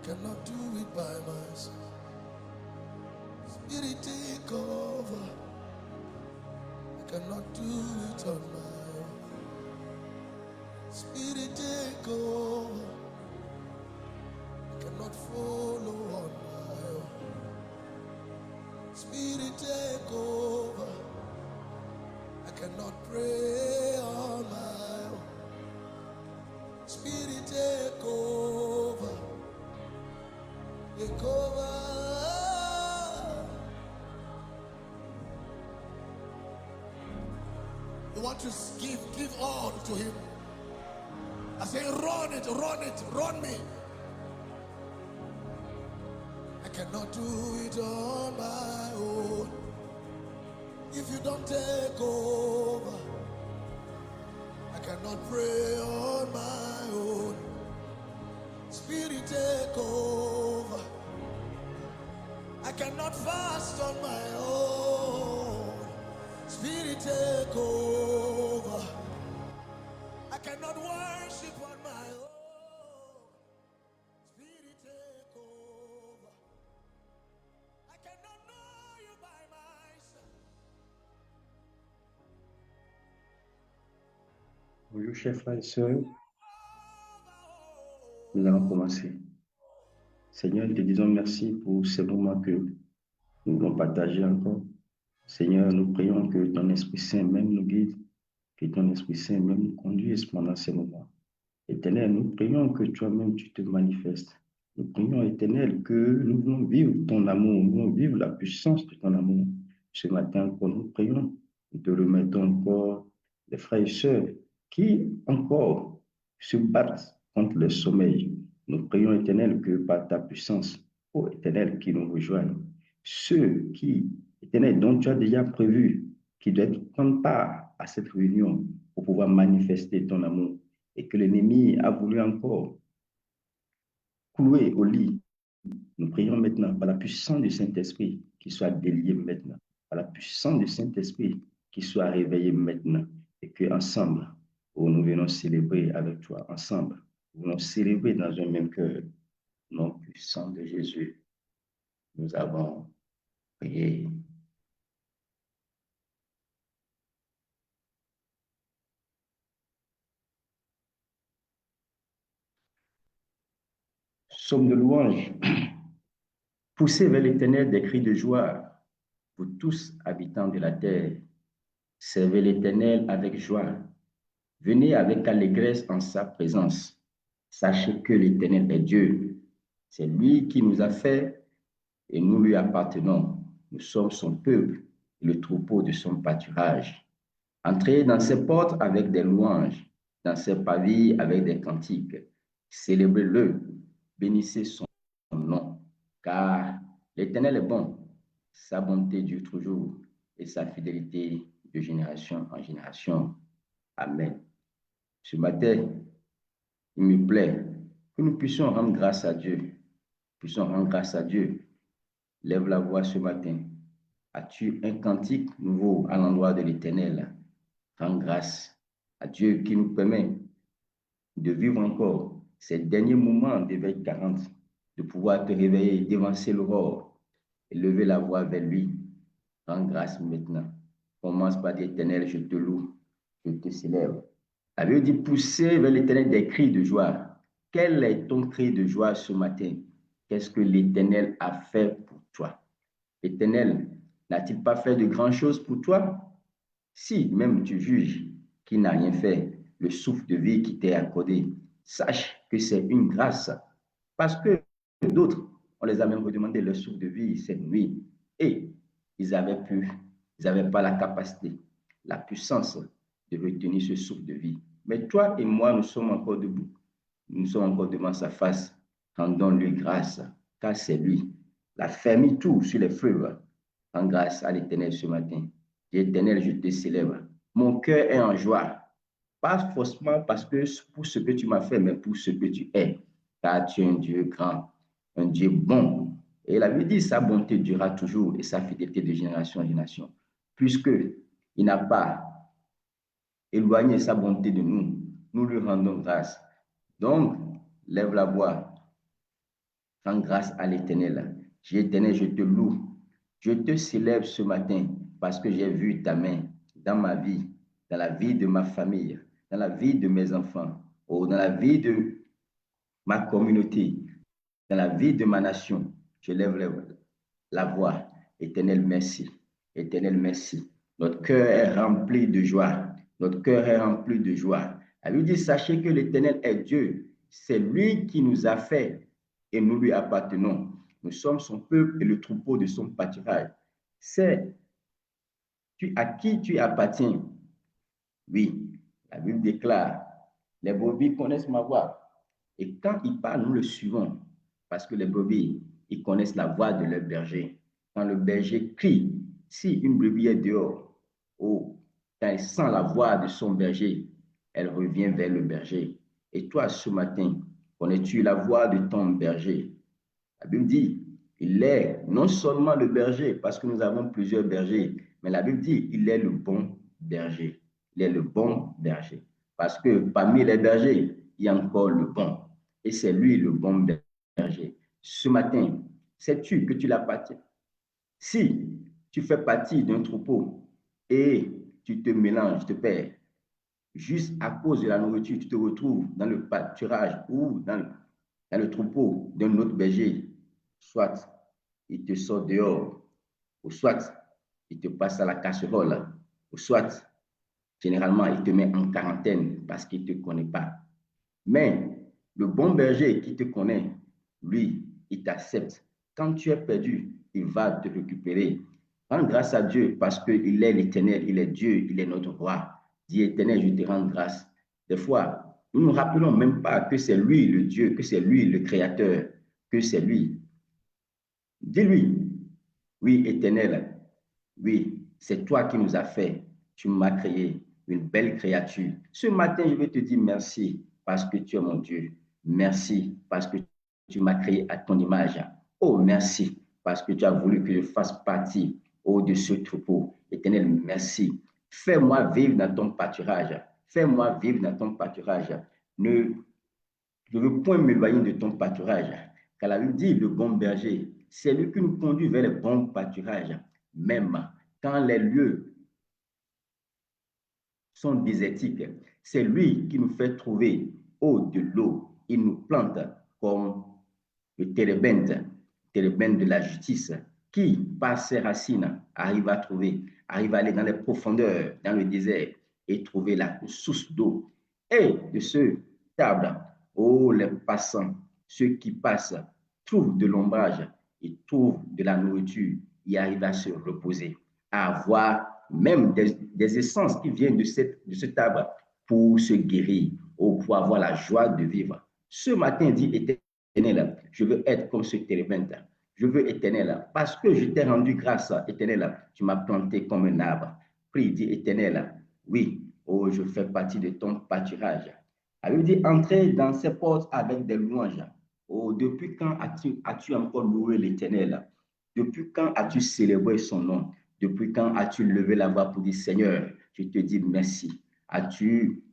cannot do it by myself. Spirit, take over. I cannot do it on my own. Spirit, take over. I cannot follow on my own. Spirit, take over. I cannot pray on my own. Spirit, take over. Take over. You want to give all to him. I say, run it, run me. I cannot do it on my own. If you don't take over, I cannot pray on my own. Spirit, take over. I cannot fast on my own. Spirit, take over. I cannot worship on my own. Spirit, take over. I cannot know you by myself. Bonjour, chers frères et sœurs. Nous allons commencer. Seigneur, nous te disons merci pour ces moments que nous voulons partager encore. Seigneur, nous prions que ton Esprit Saint même nous guide, que ton Esprit Saint même nous conduise pendant ces moments. Éternel, nous prions que toi-même tu te manifestes. Nous prions, Éternel, que nous voulons vivre ton amour, nous voulons vivre la puissance de ton amour. Ce matin encore, nous prions, nous te remettons encore les frères et sœurs qui encore se battent contre le sommeil. Nous prions, Éternel, que par ta puissance, ô Éternel, qui nous rejoignent, ceux qui, Éternel, dont tu as déjà prévu, qui doivent prendre part à cette réunion pour pouvoir manifester ton amour, et que l'ennemi a voulu encore clouer au lit. Nous prions maintenant par la puissance du Saint-Esprit qu'il soit délié maintenant, par la puissance du Saint-Esprit qu'il soit réveillé maintenant, et qu'ensemble, nous venons célébrer avec toi, ensemble, nous venons célébrer dans un même cœur, au nom puissant de Jésus. Nous avons prié. Psaume de louange. Poussez vers l'Éternel des cris de joie, vous tous habitants de la terre. Servez l'Éternel avec joie. Venez avec allégresse en sa présence. Sachez que l'Éternel est Dieu. C'est lui qui nous a fait et nous lui appartenons. Nous sommes son peuple et le troupeau de son pâturage. Entrez dans ses portes avec des louanges, dans ses pavillons avec des cantiques. Célébrez-le, bénissez son nom, car l'Éternel est bon, sa bonté dure toujours et sa fidélité de génération en génération. Amen. Ce matin, il me plaît que nous puissions rendre grâce à Dieu. Puissions rendre grâce à Dieu. Lève la voix ce matin. As-tu un cantique nouveau à l'endroit de l'Éternel? Rends grâce à Dieu qui nous permet de vivre encore ces derniers moments d'éveil 40, de pouvoir te réveiller, dévancer l'aurore et lever la voix vers lui. Rends grâce maintenant. Commence par dire, Éternel, je te loue, je te célèbre. La Bible dit pousser vers l'Éternel des cris de joie. Quel est ton cri de joie ce matin? Qu'est-ce que l'Éternel a fait pour toi? L'Éternel n'a-t-il pas fait de grandes choses pour toi? Si même tu juges qu'il n'a rien fait, le souffle de vie qui t'est accordé, sache que c'est une grâce. Parce que d'autres, on les a même redemandé le souffle de vie cette nuit. Et ils n'avaient pas la capacité, la puissance de retenir ce souffle de vie. Mais toi et moi, nous sommes encore debout. Nous sommes encore devant sa face. Rendons-lui grâce, car c'est lui. Il a fermé tout sur les fleuves. Rends grâce à l'Éternel ce matin. L'Éternel, je te célèbre. Mon cœur est en joie. Pas forcément parce que pour ce que tu m'as fait, mais pour ce que tu es. Car tu es un Dieu grand, un Dieu bon. Et la Bible dit, sa bonté durera toujours et sa fidélité de génération en génération. Puisque il n'a pas éloigné sa bonté de nous, nous lui rendons grâce. Donc, lève la voix. Rends grâce à l'Éternel. Dieu éternel, je te loue. Je te célèbre ce matin parce que j'ai vu ta main dans ma vie, dans la vie de ma famille, dans la vie de mes enfants, ou dans la vie de ma communauté, dans la vie de ma nation. Je lève la voix. Éternel, merci. Éternel, merci. Notre cœur est rempli de joie. Notre cœur est rempli de joie. Elle lui dit, sachez que l'Éternel est Dieu. C'est lui qui nous a fait et nous lui appartenons. Nous sommes son peuple et le troupeau de son pâturage. C'est à qui tu appartiens. Oui, la Bible déclare, les brebis connaissent ma voix. Et quand ils parlent, nous le suivons. Parce que les brebis, ils connaissent la voix de leur berger. Quand le berger crie, si une brebis est dehors, oh, quand elle sent la voix de son berger, elle revient vers le berger. Et toi, ce matin, connais-tu la voix de ton berger? La Bible dit, il est non seulement le berger, parce que nous avons plusieurs bergers, mais la Bible dit, il est le bon berger. Il est le bon berger. Parce que parmi les bergers, il y a encore le bon. Et c'est lui le bon berger. Ce matin, sais-tu que tu l'appartiens? Si tu fais partie d'un troupeau et tu te mélanges, tu te perds, juste à cause de la nourriture, tu te retrouves dans le pâturage ou dans le troupeau d'un autre berger, soit il te sort dehors, ou soit il te passe à la casserole, ou soit généralement il te met en quarantaine parce qu'il ne te connaît pas. Mais le bon berger qui te connaît, lui, il t'accepte. Quand tu es perdu, il va te récupérer. Rends grâce à Dieu parce qu'il est l'Éternel, il est Dieu, il est notre roi. Dis Éternel, je te rends grâce. Des fois, nous ne nous rappelons même pas que c'est lui le Dieu, que c'est lui le Créateur, que c'est lui. Dis-lui, oui, Éternel, oui, c'est toi qui nous as fait. Tu m'as créé une belle créature. Ce matin, je vais te dire merci parce que tu es mon Dieu. Merci parce que tu m'as créé à ton image. Oh, merci parce que tu as voulu que je fasse partie de ce troupeau. Éternel, merci. Fais-moi vivre dans ton pâturage. Fais-moi vivre dans ton pâturage. Ne veux point m'éloigner de ton pâturage. Car la Bible dit, le bon berger, c'est lui qui nous conduit vers le bon pâturage. Même quand les lieux sont désertiques, c'est lui qui nous fait trouver de l'eau. Il nous plante comme le térébinthe de la justice, qui, par ses racines, arrive à aller dans les profondeurs, dans le désert, et trouver la source d'eau. Et de ce table, les passants, ceux qui passent, trouvent de l'ombrage et trouvent de la nourriture, y arrivent à se reposer, à avoir même des essences qui viennent de ce table pour se guérir ou pour avoir la joie de vivre. Ce matin, dit Éternel, je veux être comme ce térébinthe. Je veux, Éternel, parce que je t'ai rendu grâce, Éternel, tu m'as planté comme un arbre. Prie, dit Éternel, oui, je fais partie de ton pâturage. Elle lui dit, entrez dans ses portes avec des louanges. Oh, depuis quand as-tu encore loué l'Éternel? Depuis quand as-tu célébré son nom? Depuis quand as-tu levé la voix pour dire, Seigneur, je te dis merci. As-tu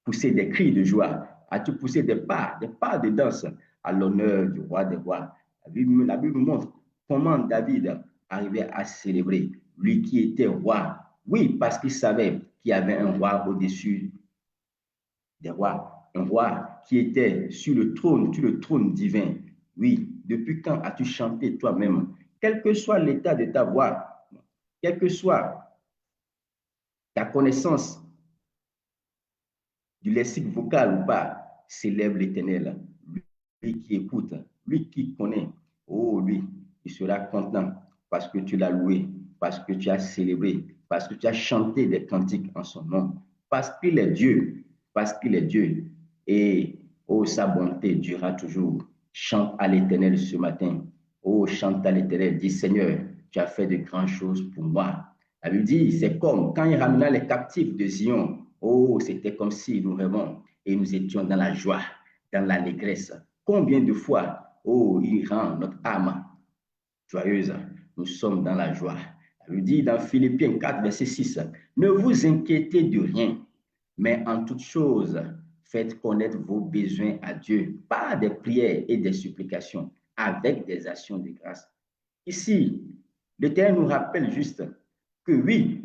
poussé des cris de joie? As-tu poussé des pas de danse à l'honneur du roi des rois? La Bible montre comment David arrivait à célébrer, lui qui était roi. Oui, parce qu'il savait qu'il y avait un roi au-dessus des rois, un roi qui était sur le trône divin. Oui, depuis quand as-tu chanté toi-même? Quel que soit l'état de ta voix, quelle que soit ta connaissance du lexique vocal ou pas, célèbre l'Éternel. Lui qui écoute, lui qui connaît, lui, il sera content parce que tu l'as loué, parce que tu as célébré, parce que tu as chanté des cantiques en son nom, parce qu'il est Dieu, parce qu'il est Dieu. Et sa bonté durera toujours. Chante à l'Éternel ce matin. Chante à l'Éternel, dis Seigneur, tu as fait de grandes choses pour moi. La Bible dit, c'est comme quand il ramena les captifs de Zion. C'était comme si nous rêvons et nous étions dans la joie, dans l'allégresse. Combien de fois, il rend notre âme joyeuse. Nous sommes dans la joie. La Bible dit dans Philippiens 4, verset 6, ne vous inquiétez de rien, mais en toute chose, faites connaître vos besoins à Dieu par des prières et des supplications avec des actions de grâce. Ici, l'Éternel nous rappelle juste que oui,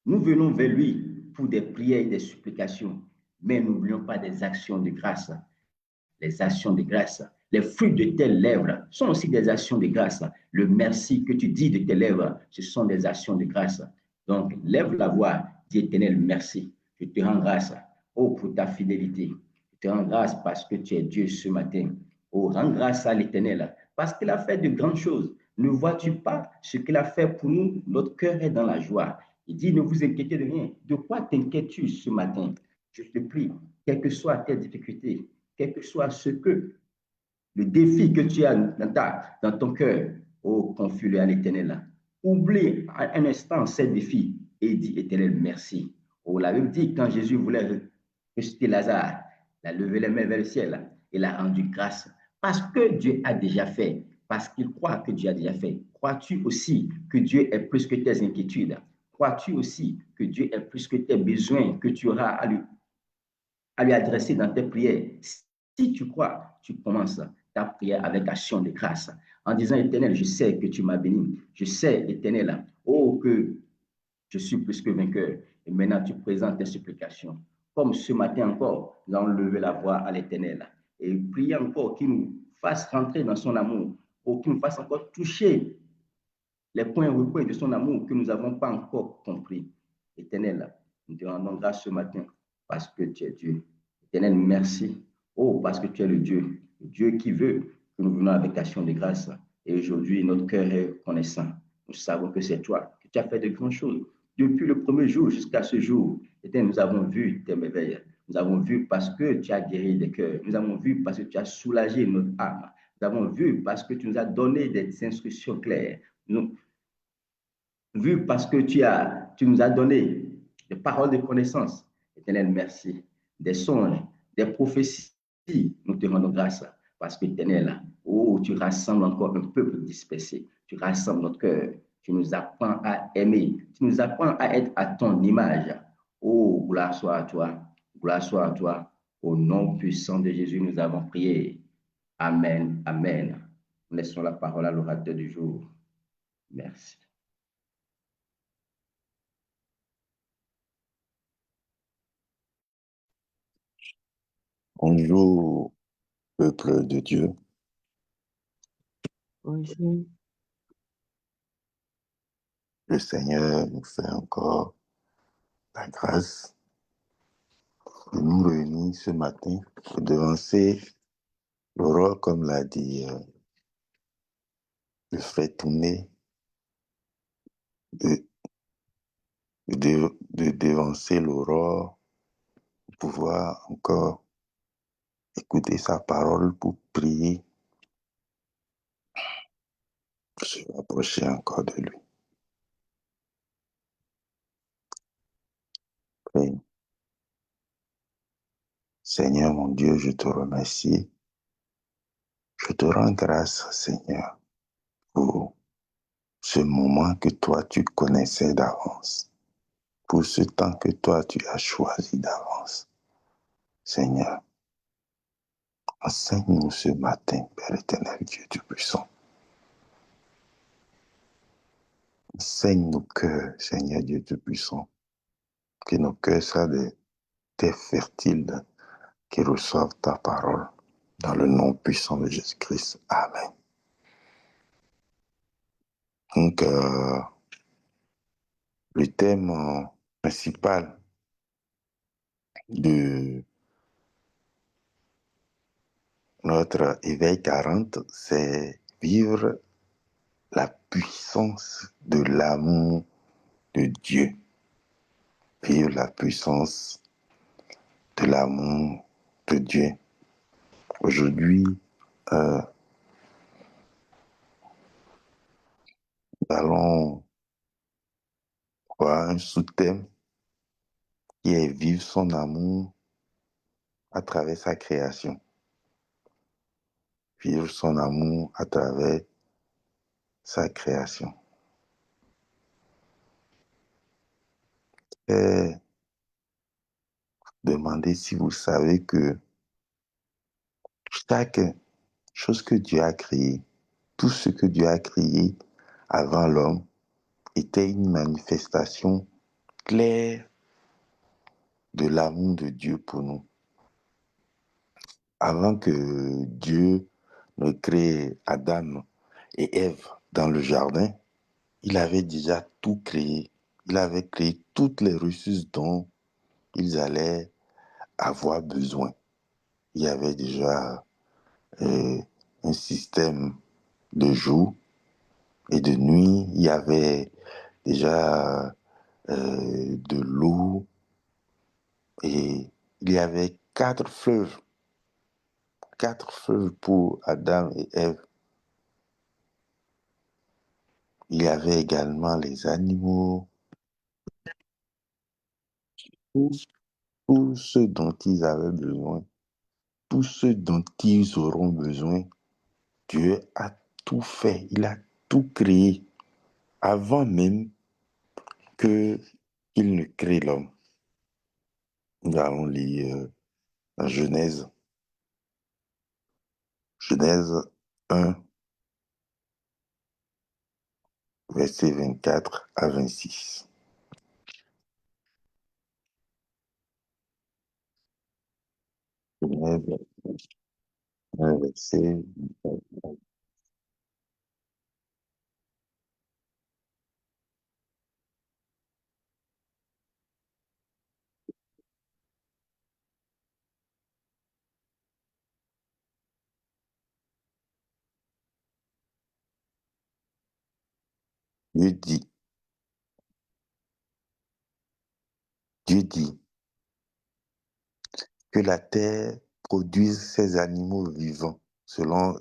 nous venons vers lui pour des prières et des supplications, mais n'oublions pas des actions de grâce. Les actions de grâce, les fruits de tes lèvres sont aussi des actions de grâce. Le merci que tu dis de tes lèvres, ce sont des actions de grâce. Donc, lève la voix, dis Éternel, merci. Je te rends grâce, oh, pour ta fidélité. Je te rends grâce parce que tu es Dieu ce matin. Oh, rends grâce à l'Éternel parce qu'il a fait de grandes choses. Ne vois-tu pas ce qu'il a fait pour nous? Notre cœur est dans la joie. Il dit, ne vous inquiétez de rien. De quoi t'inquiètes-tu ce matin? Je te prie, quelles que soient tes difficultés, quel que soit ce que le défi que tu as dans ton cœur, oh, confie-le à l'Éternel. Oublie un instant ces défis et dis Éternel, merci. Oh, la Bible dit quand Jésus voulait ressusciter Lazare, il a levé les mains vers le ciel, il a rendu grâce parce que Dieu a déjà fait, parce qu'il croit que Dieu a déjà fait. Crois-tu aussi que Dieu est plus que tes inquiétudes? Crois-tu aussi que Dieu est plus que tes besoins que tu auras à lui adresser dans tes prières? Si tu crois, tu commences ta prière avec action de grâce en disant, Éternel, je sais que tu m'as béni. Je sais, Éternel, oh, que je suis plus que vainqueur. Et maintenant, tu présentes tes supplications. Comme ce matin encore, nous allons lever la voix à l'Éternel et prier encore qu'il nous fasse rentrer dans son amour, ou qu'il nous fasse encore toucher les points recoins de son amour que nous n'avons pas encore compris. Éternel, nous te rendons grâce ce matin parce que tu es Dieu. Éternel, merci. Oh, parce que tu es le Dieu qui veut que nous venons avec action de grâce. Et aujourd'hui, notre cœur est reconnaissant. Nous savons que c'est toi, que tu as fait de grandes choses. Depuis le premier jour jusqu'à ce jour, Éternel, nous avons vu tes merveilles. Nous avons vu parce que tu as guéri des cœurs. Nous avons vu parce que tu as soulagé notre âme. Nous avons vu parce que tu nous as donné des instructions claires. Nous, vu parce que tu nous as donné des paroles de connaissance. Éternel, merci. Des songes, des prophéties, nous te rendons grâce parce que, Éternel, oh, tu rassembles encore un peuple dispersé. Tu rassembles notre cœur. Tu nous apprends à aimer. Tu nous apprends à être à ton image. Oh, gloire soit à toi. Gloire soit à toi. Au nom puissant de Jésus, nous avons prié. Amen. Amen. Nous laissons la parole à l'orateur du jour. Merci. Bonjour, peuple de Dieu. Bonjour. Le Seigneur nous fait encore la grâce de nous réunir ce matin pour devancer l'aurore, comme l'a dit le frère Touné, de, de devancer l'aurore, pour pouvoir encore écouter sa parole, pour prier, pour se rapprocher encore de lui. Prions. Seigneur mon Dieu, je te remercie. Je te rends grâce, Seigneur, pour ce moment que toi tu connaissais d'avance, pour ce temps que toi tu as choisi d'avance. Seigneur, enseigne-nous ce matin, Père éternel, Dieu Tout-Puissant. Enseigne nos cœurs, Seigneur Dieu Tout-Puissant, que nos cœurs soient des terres fertiles qui reçoivent ta parole. Dans le nom puissant de Jésus-Christ. Amen. Donc, le thème principal de notre éveil 40, c'est vivre la puissance de l'amour de Dieu. Vivre la puissance de l'amour de Dieu. Aujourd'hui, nous allons voir un sous-thème qui est vivre son amour à travers sa création. Vivre son amour à travers sa création. Et demandez si vous savez que chaque choses que Dieu a créées, tout ce que Dieu a créé avant l'homme était une manifestation claire de l'amour de Dieu pour nous. Avant que Dieu ne crée Adam et Ève dans le jardin, il avait déjà tout créé. Il avait créé toutes les ressources dont ils allaient avoir besoin. Il y avait déjà euh, un système de jour et de nuit. Il y avait déjà de l'eau et il y avait quatre fleuves pour Adam et Ève. Il y avait également les animaux, tout, tout ce dont ils avaient besoin, tout ce dont ils auront besoin. Dieu a tout fait, il a tout créé avant même que qu'il ne crée l'homme. Nous allons lire dans Genèse 1, verset 24 à 26. Genèse 1, verset 24. Dieu dit, Dieu dit que la terre produise ses animaux vivants selon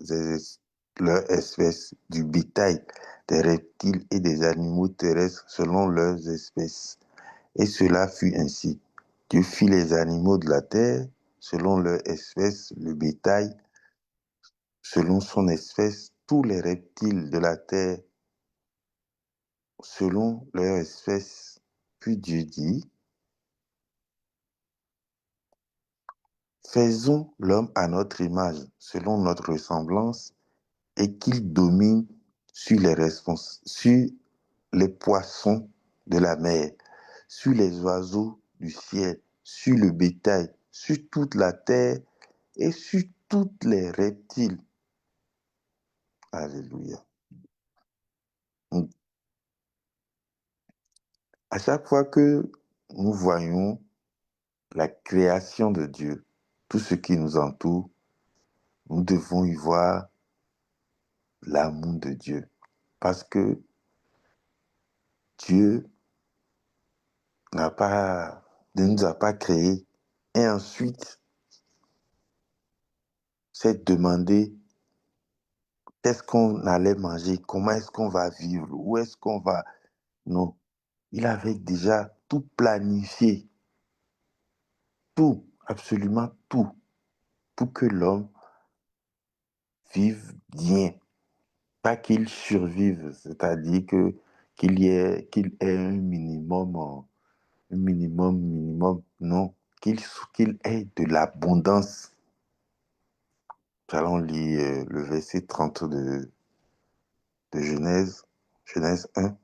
leur espèce, du bétail, des reptiles et des animaux terrestres selon leurs espèces. Et cela fut ainsi. Dieu fit les animaux de la terre selon leur espèce, le bétail selon son espèce, tous les reptiles de la terre selon leur espèce. Puis Dieu dit, faisons l'homme à notre image, selon notre ressemblance, et qu'il domine sur les poissons de la mer, sur les oiseaux du ciel, sur le bétail, sur toute la terre et sur toutes les reptiles. Alléluia. Donc, à chaque fois que nous voyons la création de Dieu, tout ce qui nous entoure, nous devons y voir l'amour de Dieu. Parce que Dieu ne nous a pas créés et ensuite s'est demandé qu'est-ce qu'on allait manger, comment est-ce qu'on va vivre, où est-ce qu'on va. Non, il avait déjà tout planifié, tout, absolument tout, pour que l'homme vive bien, pas qu'il survive, c'est-à-dire qu'il ait un minimum, non, qu'il ait de l'abondance. Nous allons lire le verset 30 de Genèse 1.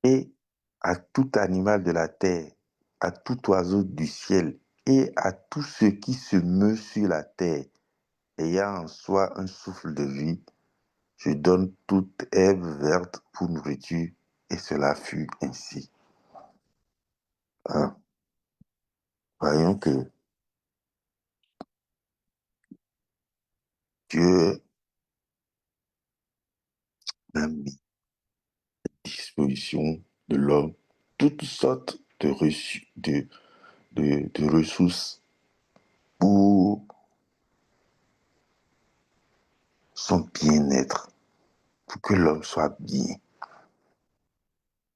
Et à tout animal de la terre, à tout oiseau du ciel, et à tout ce qui se meut sur la terre, ayant en soi un souffle de vie, je donne toute herbe verte pour nourriture, et cela fut ainsi. Hein? Voyons que Dieu a mis à disposition de l'homme toutes sortes de ressources pour son bien-être, pour que l'homme soit bien.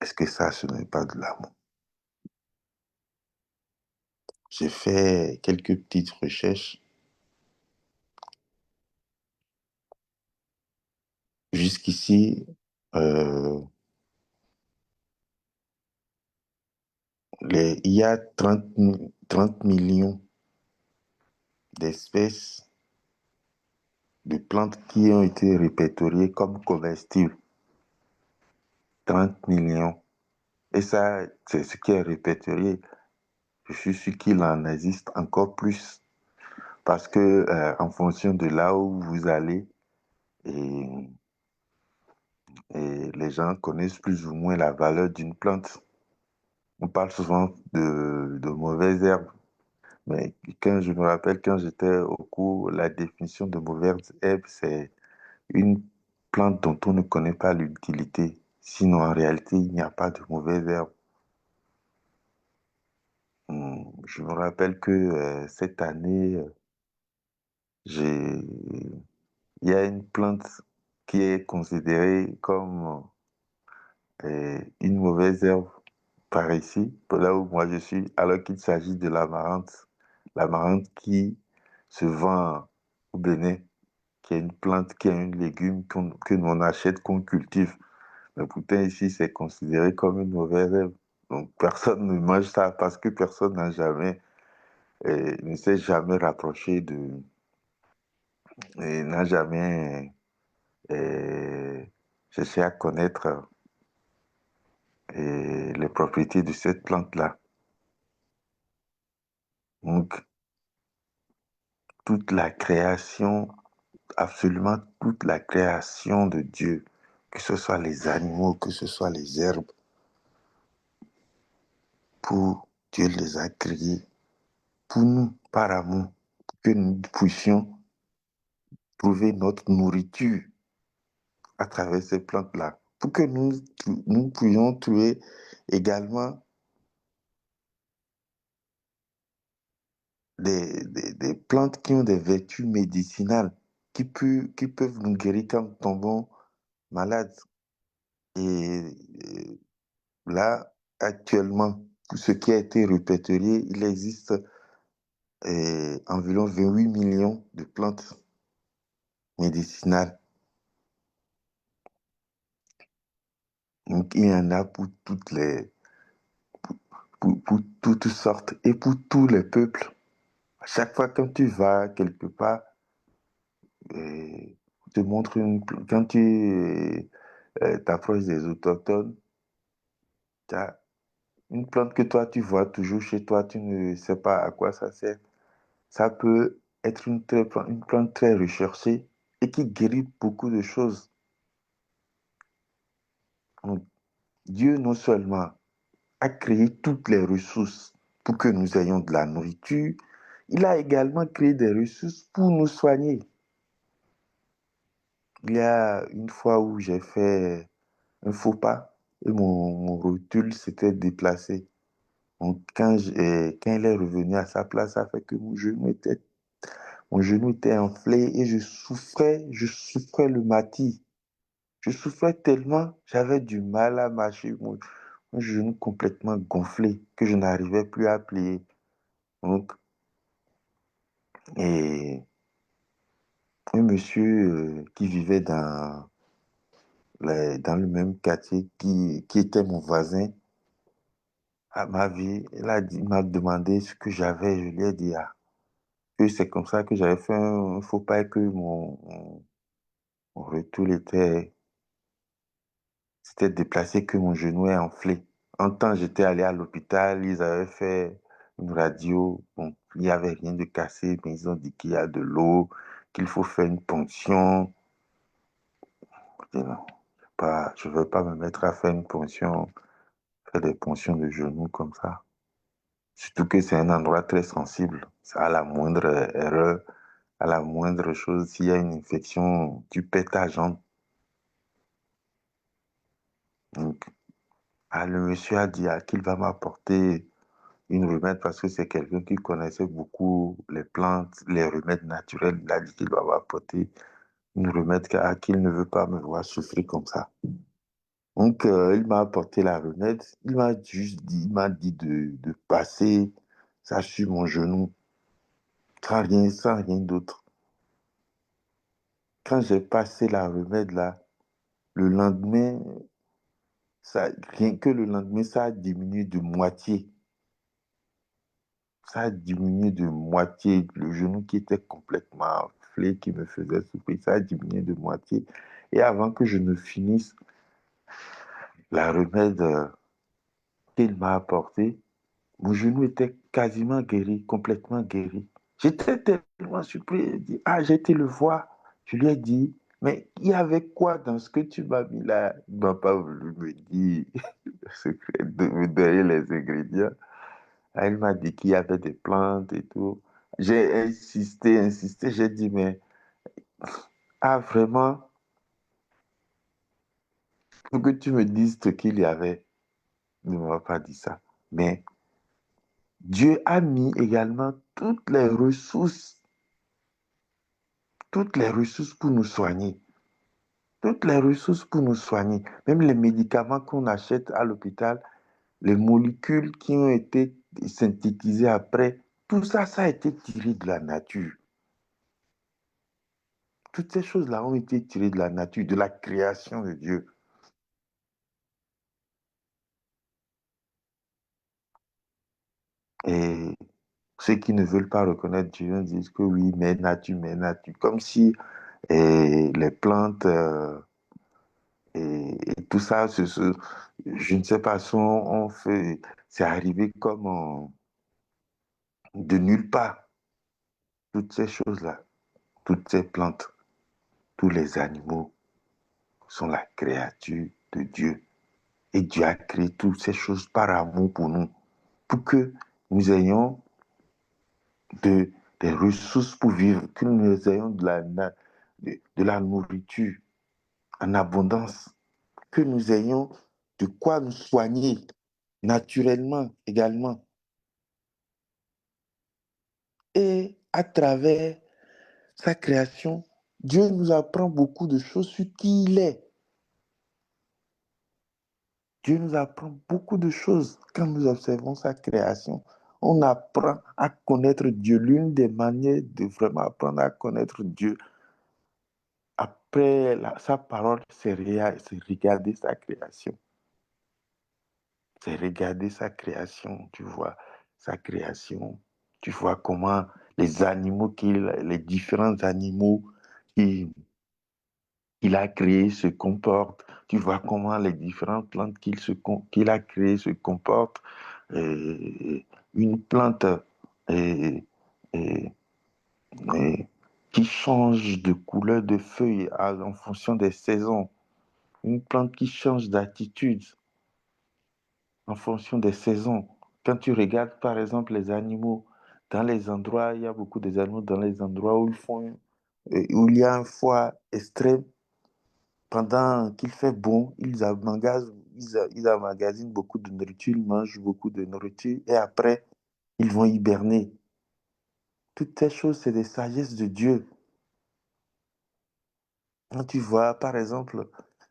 Est-ce que ça, ce n'est pas de l'amour? J'ai fait quelques petites recherches jusqu'ici, il y a 30 millions d'espèces de plantes qui ont été répertoriées comme comestibles. 30 millions. Et ça, c'est ce qui est répertorié. Je suis sûr qu'il en existe encore plus. Parce que en fonction de là où vous allez, et, et les gens connaissent plus ou moins la valeur d'une plante. On parle souvent de mauvaises herbes. Mais quand je me rappelle, quand j'étais au cours, la définition de mauvaise herbe, c'est une plante dont on ne connaît pas l'utilité. Sinon, en réalité, il n'y a pas de mauvaise herbe. Je me rappelle que cette année, j'ai, il y a une plante qui est considérée comme une mauvaise herbe par ici, là où moi je suis, alors qu'il s'agit de l'amarante. L'amarante qui se vend au Bénin, qui est une plante, qui est un légume que l'on achète, qu'on cultive. Mais pourtant, ici, c'est considéré comme une mauvaise herbe. Donc, personne ne mange ça parce que personne ne s'est jamais rapproché et n'a jamais cherché à connaître les propriétés de cette plante-là. Donc, toute la création, absolument toute la création de Dieu, que ce soit les animaux, que ce soit les herbes, pour Dieu les a créés pour nous, par amour, pour que nous puissions trouver notre nourriture à travers ces plantes-là, pour que nous puissions trouver également des plantes qui ont des vertus médicinales, qui peuvent nous guérir quand nous tombons malades. Et là, actuellement, tout ce qui a été répertorié, il existe environ 28 millions de plantes médicinales. Donc, il y en a pour toutes sortes et pour tous les peuples. À chaque fois que tu vas quelque part, on te montre quand tu t'approches des autochtones, tu as une plante que toi tu vois toujours chez toi, tu ne sais pas à quoi ça sert. Ça peut être une plante très recherchée et qui guérit beaucoup de choses. Donc, Dieu non seulement a créé toutes les ressources pour que nous ayons de la nourriture, il a également créé des ressources pour nous soigner. Il y a une fois où j'ai fait un faux pas et mon rotule s'était déplacé. Donc, quand il est revenu à sa place, ça fait que mon genou était enflé et je souffrais le matis. Je souffrais tellement, j'avais du mal à marcher, mon genou complètement gonflé, que je n'arrivais plus à plier. Donc, et un monsieur qui vivait dans le même quartier, qui était mon voisin, à ma vie, il m'a demandé ce que j'avais. Je lui ai dit que c'est comme ça que j'avais fait un faux pas et que mon retour s'était déplacé, que mon genou est enflé. En temps, j'étais allé à l'hôpital, ils avaient fait une radio. Bon, il n'y avait rien de cassé, mais ils ont dit qu'il y a de l'eau, qu'il faut faire une ponction. Je dis non, je ne veux pas me mettre à faire une ponction, faire des ponctions de genoux comme ça. Surtout que c'est un endroit très sensible. À la moindre erreur, à la moindre chose, s'il y a une infection, tu pètes ta jambe. Donc, le monsieur a dit qu'il va m'apporter une remède parce que c'est quelqu'un qui connaissait beaucoup les plantes, les remèdes naturels. Il a dit qu'il va m'apporter une remède qu'il ne veut pas me voir souffrir comme ça. Donc, il m'a apporté la remède. Il m'a dit de passer ça sur mon genou, sans rien d'autre. Quand j'ai passé la remède là, le lendemain, rien que le lendemain, ça a diminué de moitié. Ça a diminué de moitié. Le genou qui était complètement enflé, qui me faisait souffrir, ça a diminué de moitié. Et avant que je ne finisse la remède qu'il m'a apporté, mon genou était quasiment guéri, complètement guéri. J'étais tellement surpris. Il dit, ah, j'ai été le voir. Je lui ai dit, mais il y avait quoi dans ce que tu m'as mis là? Il ne m'a pas voulu me dire le secret de me donner les ingrédients. Elle m'a dit qu'il y avait des plantes et tout. J'ai insisté. J'ai dit, mais ah, vraiment, pour que tu me dises ce qu'il y avait, il ne m'a pas dit ça. Mais Dieu a mis également toutes les ressources pour nous soigner. Toutes les ressources pour nous soigner. Même les médicaments qu'on achète à l'hôpital, les molécules qui ont été synthétisées après, tout ça, ça a été tiré de la nature. Toutes ces choses-là ont été tirées de la nature, de la création de Dieu. Et ceux qui ne veulent pas reconnaître Dieu disent que oui, mais nature, mais nature. Comme si les plantes et tout ça, je ne sais pas, c'est arrivé comme de nulle part. Toutes ces choses-là, toutes ces plantes, tous les animaux sont la créature de Dieu. Et Dieu a créé toutes ces choses par amour pour nous, pour que nous ayons des ressources pour vivre, que nous ayons de la nourriture en abondance, que nous ayons de quoi nous soigner naturellement également. Et à travers sa création, Dieu nous apprend beaucoup de choses sur qui il est. Dieu nous apprend beaucoup de choses quand nous observons sa création. On apprend à connaître Dieu. L'une des manières de vraiment apprendre à connaître Dieu après sa parole, c'est regarder sa création. C'est regarder sa création, tu vois, sa création. Tu vois comment les différents animaux qu'il a créés se comportent. Tu vois comment les différentes plantes qu'il a créées se comportent. Une plante euh, euh, euh, qui change de couleur de feuille en fonction des saisons. Une plante qui change d'attitude en fonction des saisons. Quand tu regardes, par exemple, les animaux, dans les endroits, il y a beaucoup d'animaux dans les endroits où il y a un froid extrême. Pendant qu'il fait bon, ils emmagasinent beaucoup de nourriture, ils mangent beaucoup de nourriture et après, ils vont hiberner. Toutes ces choses, c'est des sagesses de Dieu. Quand tu vois, par exemple,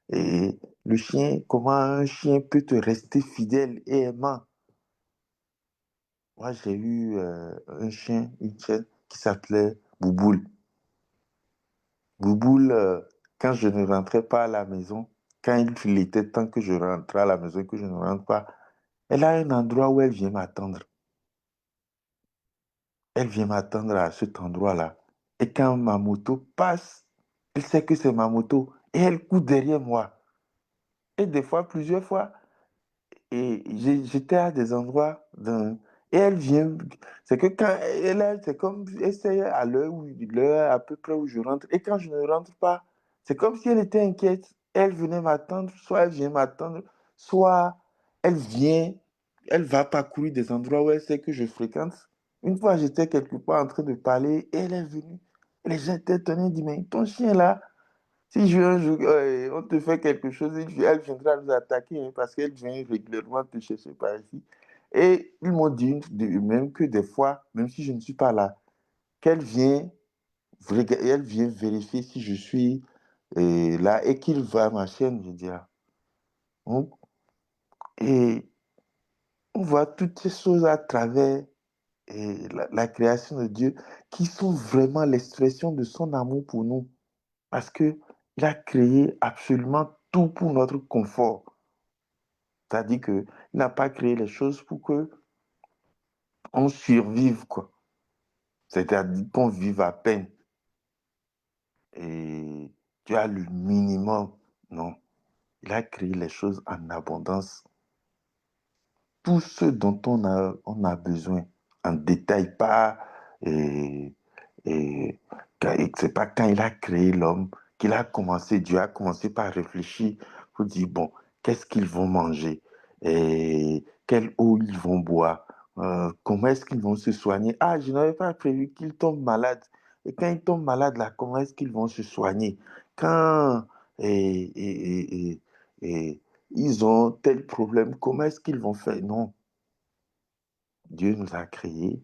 le chien, comment un chien peut te rester fidèle et aimant. Moi, j'ai eu une chienne qui s'appelait Bouboule. Bouboule, quand je ne rentrais pas à la maison, quand il était temps que je rentre à la maison et que je ne rentre pas, elle a un endroit où elle vient m'attendre. Elle vient m'attendre à cet endroit-là. Et quand ma moto passe, elle sait que c'est ma moto et elle court derrière moi. Et des fois, plusieurs fois, et j'étais à des endroits et elle vient. C'est que quand c'est comme elle sait à l'heure à peu près où je rentre. Et quand je ne rentre pas, c'est comme si elle était inquiète. Elle venait m'attendre, soit elle vient m'attendre, soit elle vient, elle va parcourir des endroits où elle sait que je fréquente. Une fois, j'étais quelque part en train de parler et elle est venue. Et les gens étaient étonnés, ils disent, mais ton chien là, si un jour, on te fait quelque chose, elle viendra nous attaquer hein, parce qu'elle vient régulièrement te chercher par ici. Et ils m'ont dit même que des fois, même si je ne suis pas là, qu'elle vient, elle vient vérifier si je suis là et qu'il va à ma chaîne, je dis. Ah. Et on voit toutes ces choses à travers la création de Dieu qui sont vraiment l'expression de son amour pour nous. Parce qu'il a créé absolument tout pour notre confort. C'est-à-dire qu'il n'a pas créé les choses pour que on survive, quoi. C'est-à-dire qu'on vive à peine. Et tu as le minimum. Non. Il a créé les choses en abondance. Tout ce dont on a besoin en détail, pas. Et, et, c'est pas quand il a créé l'homme qu'il a commencé, Dieu a commencé par réfléchir pour dire, bon, qu'est-ce qu'ils vont manger? Et quelle eau ils vont boire? Comment est-ce qu'ils vont se soigner? Ah, je n'avais pas prévu qu'ils tombent malades. Et quand ils tombent malades, là, comment est-ce qu'ils vont se soigner? Quand et, et, et, et ils ont tel problème, comment est-ce qu'ils vont faire? Non, Dieu nous a créés,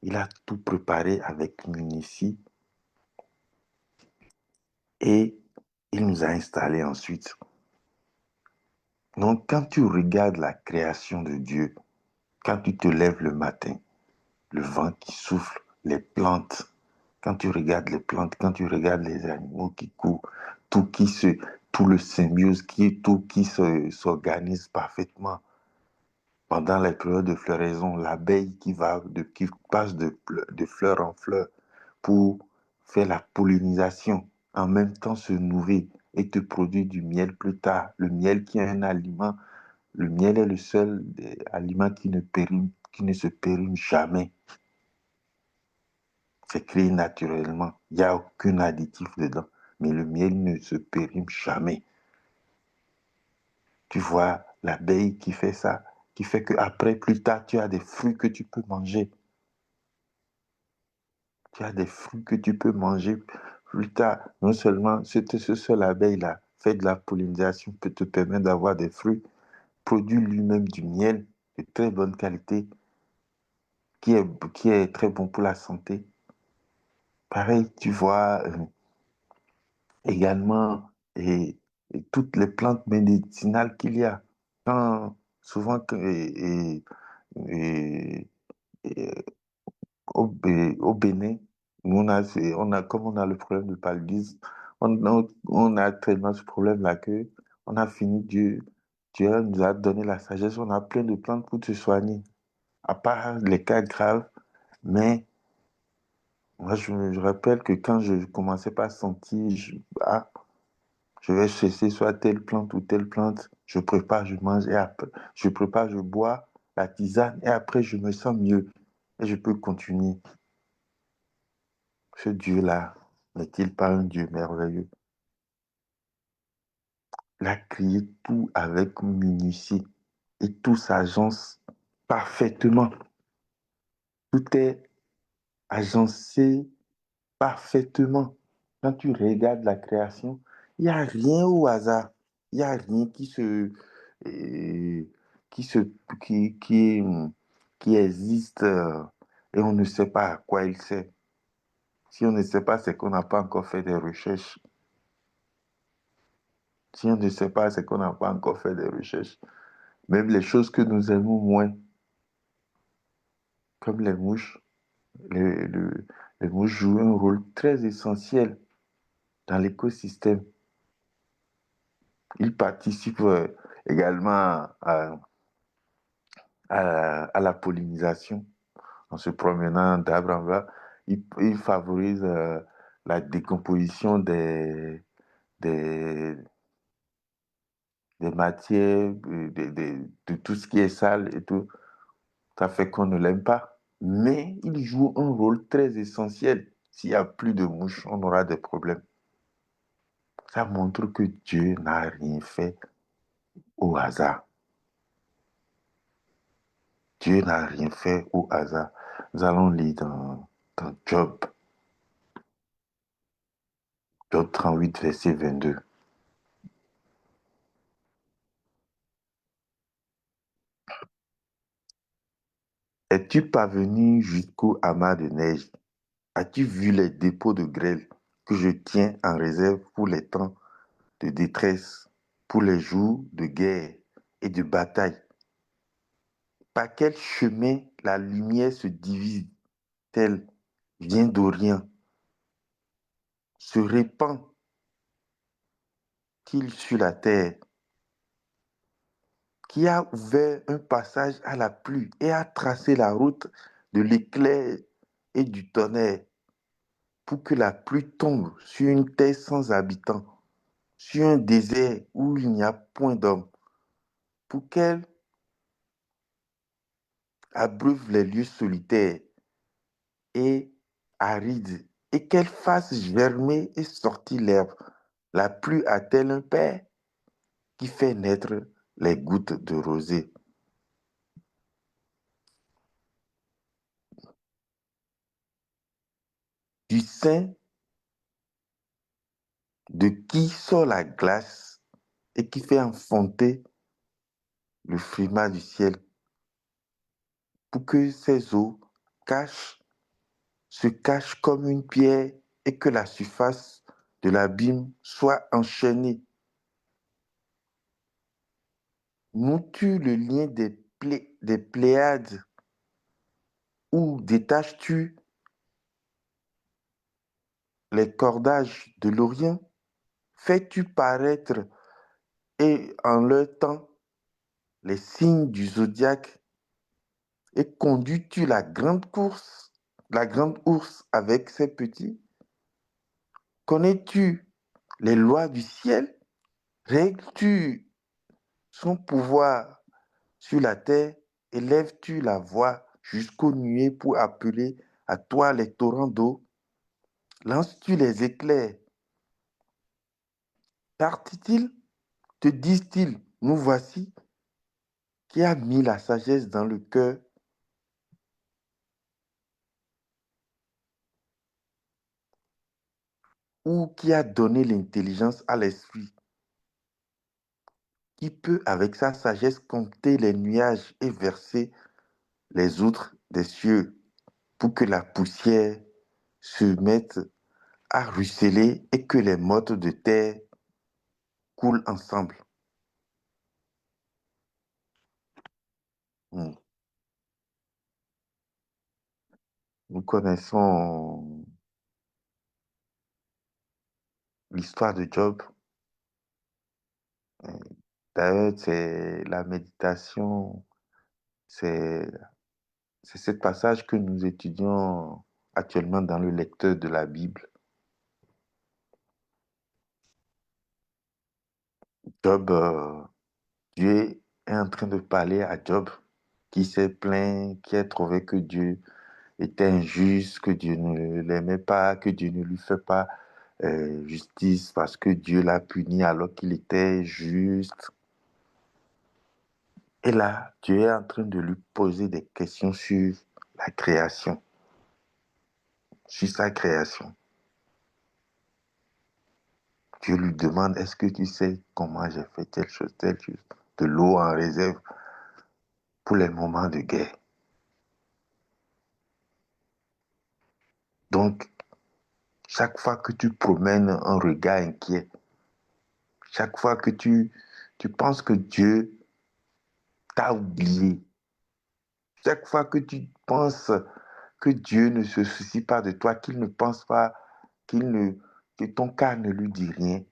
il a tout préparé avec minutie et il nous a installés ensuite. Donc, quand tu regardes la création de Dieu, quand tu te lèves le matin, le vent qui souffle, les plantes, quand tu regardes les plantes, quand tu regardes les animaux qui courent, tout qui se, tout le symbiose tout qui s'organise parfaitement. Pendant les périodes de floraison, l'abeille qui passe de fleur en fleur pour faire la pollinisation, en même temps se nourrir et te produire du miel plus tard. Le miel qui est un aliment, le miel est le seul aliment qui ne se périme jamais. C'est créé naturellement. Il n'y a aucun additif dedans. Mais le miel ne se périme jamais. Tu vois l'abeille qui fait ça, qui fait qu'après, plus tard, tu as des fruits que tu peux manger. Tu as des fruits que tu peux manger plus tard. Non seulement ce seul abeille-là fait de la pollinisation, peut te permettre d'avoir des fruits, produit lui-même du miel de très bonne qualité, qui est très bon pour la santé. Pareil, tu vois également et toutes les plantes médicinales qu'il y a. Quand, souvent, et- et au Bénin, nous, comme on a le problème de paludisme, on a tellement ce problème-là que on a fini, Dieu nous a donné la sagesse, on a plein de plantes pour se soigner, à part les cas graves. Mais moi, je rappelle que quand je commençais pas à sentir, je vais cesser soit telle plante ou telle plante, je prépare, je mange, et après, je prépare, je bois la tisane, et après, je me sens mieux, et je peux continuer. Ce Dieu-là n'est-il pas un Dieu merveilleux? Il a créé tout avec minutie et tout s'agence parfaitement. Tout est agencé parfaitement. Quand tu regardes la création, il n'y a rien au hasard. Il n'y a rien euh, qui, se, qui, qui existe et on ne sait pas à quoi il sert. Si on ne sait pas, c'est qu'on n'a pas encore fait des recherches. Si on ne sait pas, c'est qu'on n'a pas encore fait des recherches. Même les choses que nous aimons moins, comme les mouches, les, le- les mouches jouent un rôle très essentiel dans l'écosystème. Ils participent également à la pollinisation en se promenant d'arbre en bas. Ils favorisent la décomposition des, des matières, de tout ce qui est sale et tout. Ça fait qu'on ne l'aime pas. Mais il joue un rôle très essentiel. S'il n'y a plus de mouches, on aura des problèmes. Ça montre que Dieu n'a rien fait au hasard. Dieu n'a rien fait au hasard. Nous allons lire dans Job 38, verset 22. Es-tu parvenu jusqu'au amas de neige? As-tu vu les dépôts de grêle que je tiens en réserve pour les temps de détresse, pour les jours de guerre et de bataille? Par quel chemin la lumière se divise-t-elle, vient d'Orient, se répand-il fertile sur la terre, qui a ouvert un passage à la pluie et a tracé la route de l'éclair et du tonnerre pour que la pluie tombe sur une terre sans habitants, sur un désert où il n'y a point d'homme, pour qu'elle abreuve les lieux solitaires et arides et qu'elle fasse germer et sortir l'herbe. La pluie a-t-elle un père qui fait naître les gouttes de rosée? Du sein de qui sort la glace et qui fait enfoncer le frimas du ciel pour que ces eaux se cachent comme une pierre et que la surface de l'abîme soit enchaînée. Noues-tu le lien des Pléiades ou détaches-tu les cordages de l'Orient? Fais-tu paraître et en leur temps les signes du zodiaque et conduis-tu la grande ours avec ses petits? Connais-tu les lois du ciel? Règles-tu son pouvoir sur la terre? Élèves-tu la voix jusqu'aux nuées pour appeler à toi les torrents d'eau? Lances-tu les éclairs? Partent-ils? Te disent-ils, nous voici? Qui a mis la sagesse dans le cœur? Ou qui a donné l'intelligence à l'esprit? Qui peut avec sa sagesse compter les nuages et verser les outres des cieux pour que la poussière se mette à ruisseler et que les mottes de terre coulent ensemble? Hmm. Nous connaissons l'histoire de Job. D'ailleurs, c'est la méditation, c'est ce passage que nous étudions actuellement dans le lecteur de la Bible. Job, Dieu est en train de parler à Job qui s'est plaint, qui a trouvé que Dieu était injuste, que Dieu ne l'aimait pas, que Dieu ne lui fait pas justice parce que Dieu l'a puni alors qu'il était juste. Et là, Dieu est en train de lui poser des questions sur la création, sur sa création. Dieu lui demande, est-ce que tu sais comment j'ai fait telle chose, de l'eau en réserve pour les moments de guerre. Donc, chaque fois que tu promènes un regard inquiet, chaque fois que tu penses que Dieu t'a oublié, chaque fois que tu penses que Dieu ne se soucie pas de toi, qu'il ne pense pas, qu'il ne, que ton cœur ne lui dit rien,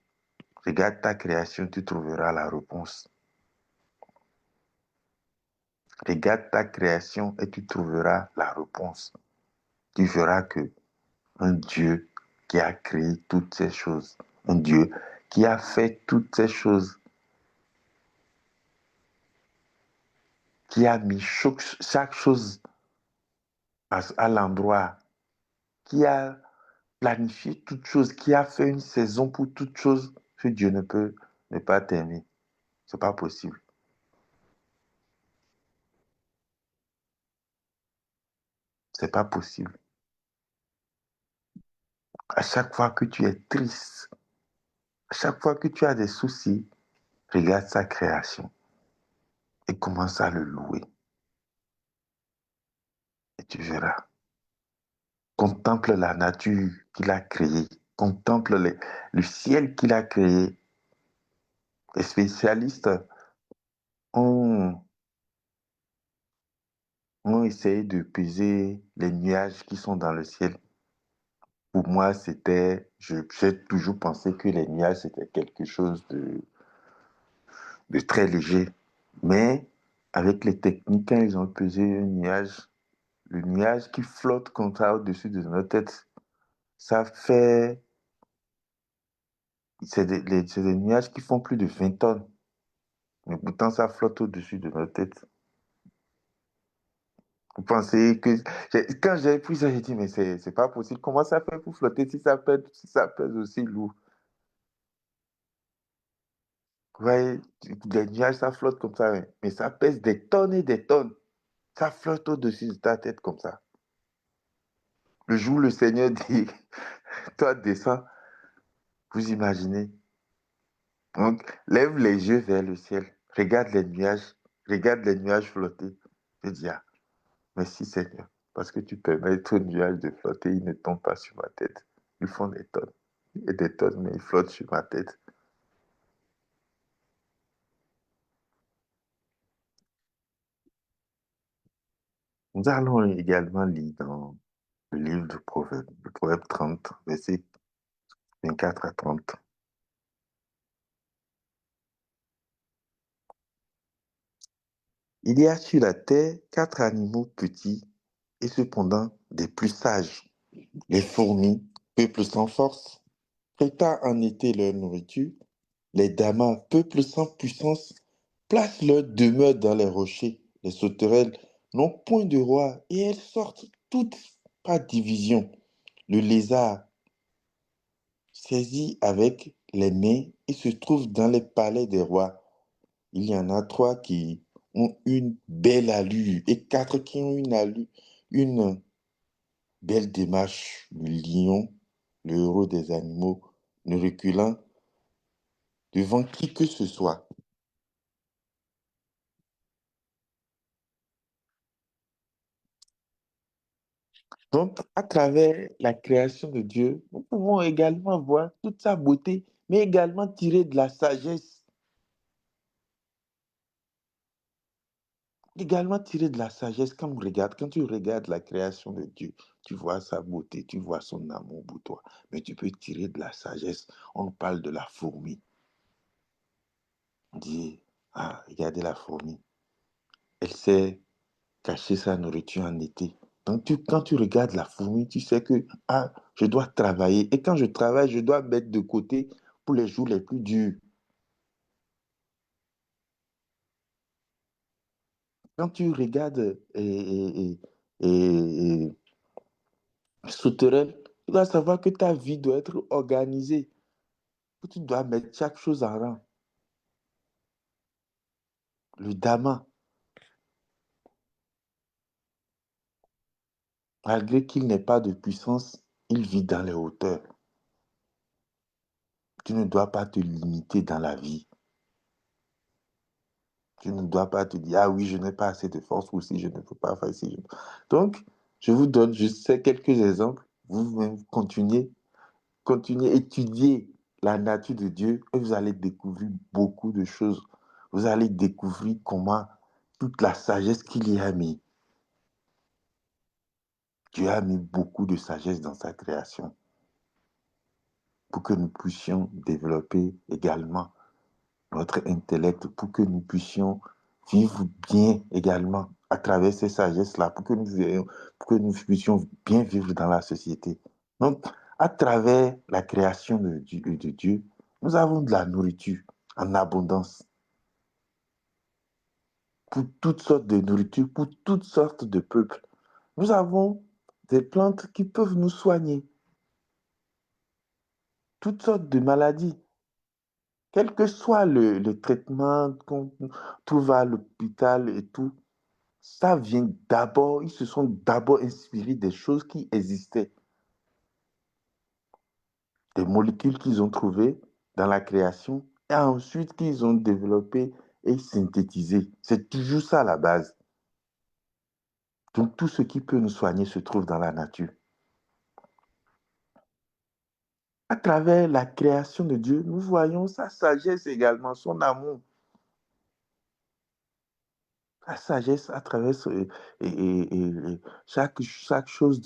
regarde ta création, tu trouveras la réponse. Regarde ta création et tu trouveras la réponse. Tu verras que un Dieu qui a créé toutes ces choses, un Dieu qui a fait toutes ces choses, qui a mis chaque chose à l'endroit, qui a planifié toutes choses, qui a fait une saison pour toutes choses, que Dieu ne peut ne pas t'aimer. C'est pas possible. C'est pas possible. À chaque fois que tu es triste, à chaque fois que tu as des soucis, regarde sa création et commence à le louer. Et tu verras. Contemple la nature qu'il a créée. Contemple le ciel qu'il a créé. Les spécialistes ont, ont essayé de peser les nuages qui sont dans le ciel. Pour moi, j'ai toujours pensé que les nuages, c'était quelque chose de très léger. Mais avec les techniques, quand ils ont pesé un nuage, le nuage qui flotte comme ça au-dessus de notre tête, ça fait... c'est des nuages qui font plus de 20 tonnes. Mais pourtant, ça flotte au-dessus de notre tête. Vous pensez que... Quand j'ai pris ça, j'ai dit, mais c'est pas possible. Comment ça fait pour flotter si ça pèse aussi lourd? Vous voyez, les nuages, ça flotte comme ça, mais ça pèse des tonnes et des tonnes. Ça flotte au-dessus de ta tête comme ça. Le jour où le Seigneur dit, toi, descends, vous imaginez. Donc, lève les yeux vers le ciel. Regarde les nuages flotter. Je dis, ah, merci Seigneur, parce que tu permets aux nuages de flotter, ils ne tombent pas sur ma tête. Ils font des tonnes et des tonnes, mais ils flottent sur ma tête. Nous allons également lire dans le livre de Proverbes, le Proverbe 30, versets 24 à 30. Il y a sur la terre 4 animaux petits et cependant des plus sages. Les fourmis, peuple sans force, prêta en été leur nourriture. Les damas, peuple sans puissance, placent leur demeure dans les rochers. Les sauterelles n'ont point de roi et elles sortent toutes par division. Le lézard saisit avec les mains et se trouve dans les palais des rois. Il y en a 3 qui ont une belle allure et 4 qui ont une belle démarche. Le lion, le héros des animaux, ne reculant devant qui que ce soit. Donc, à travers la création de Dieu, nous pouvons également voir toute sa beauté, mais également tirer de la sagesse. Également tirer de la sagesse quand tu regardes la création de Dieu, tu vois sa beauté, tu vois son amour pour toi, mais tu peux tirer de la sagesse. On parle de la fourmi. On dit, ah, regardez la fourmi. Elle sait cacher sa nourriture en été. Donc, quand tu regardes la fourmi, tu sais que, ah, je dois travailler. Et quand je travaille, je dois mettre de côté pour les jours les plus durs. Quand tu regardes et sauterelle, tu dois savoir que ta vie doit être organisée, que tu dois mettre chaque chose en rang. Le dama, malgré qu'il n'ait pas de puissance, il vit dans les hauteurs. Tu ne dois pas te limiter dans la vie. Tu ne dois pas te dire, ah oui, je n'ai pas assez de force ou si je ne peux pas faire ci. Donc, je vous donne juste ces quelques exemples. Vous-même continuez à étudier la nature de Dieu et vous allez découvrir beaucoup de choses. Vous allez découvrir comment toute la sagesse qu'il y a mis. Dieu a mis beaucoup de sagesse dans sa création pour que nous puissions développer également notre intellect, pour que nous puissions vivre bien également à travers ces sagesses-là, pour que nous puissions bien vivre dans la société. Donc, à travers la création de Dieu, nous avons de la nourriture en abondance pour toutes sortes de nourriture, pour toutes sortes de peuples. Nous avons des plantes qui peuvent nous soigner, toutes sortes de maladies. Quel que soit le traitement qu'on trouve à l'hôpital et tout, ça vient d'abord, ils se sont d'abord inspirés des choses qui existaient, des molécules qu'ils ont trouvées dans la création et ensuite qu'ils ont développées et synthétisées. C'est toujours ça la base. Donc tout ce qui peut nous soigner se trouve dans la nature. À travers la création de Dieu, nous voyons sa sagesse également, son amour. La sagesse à travers chaque chose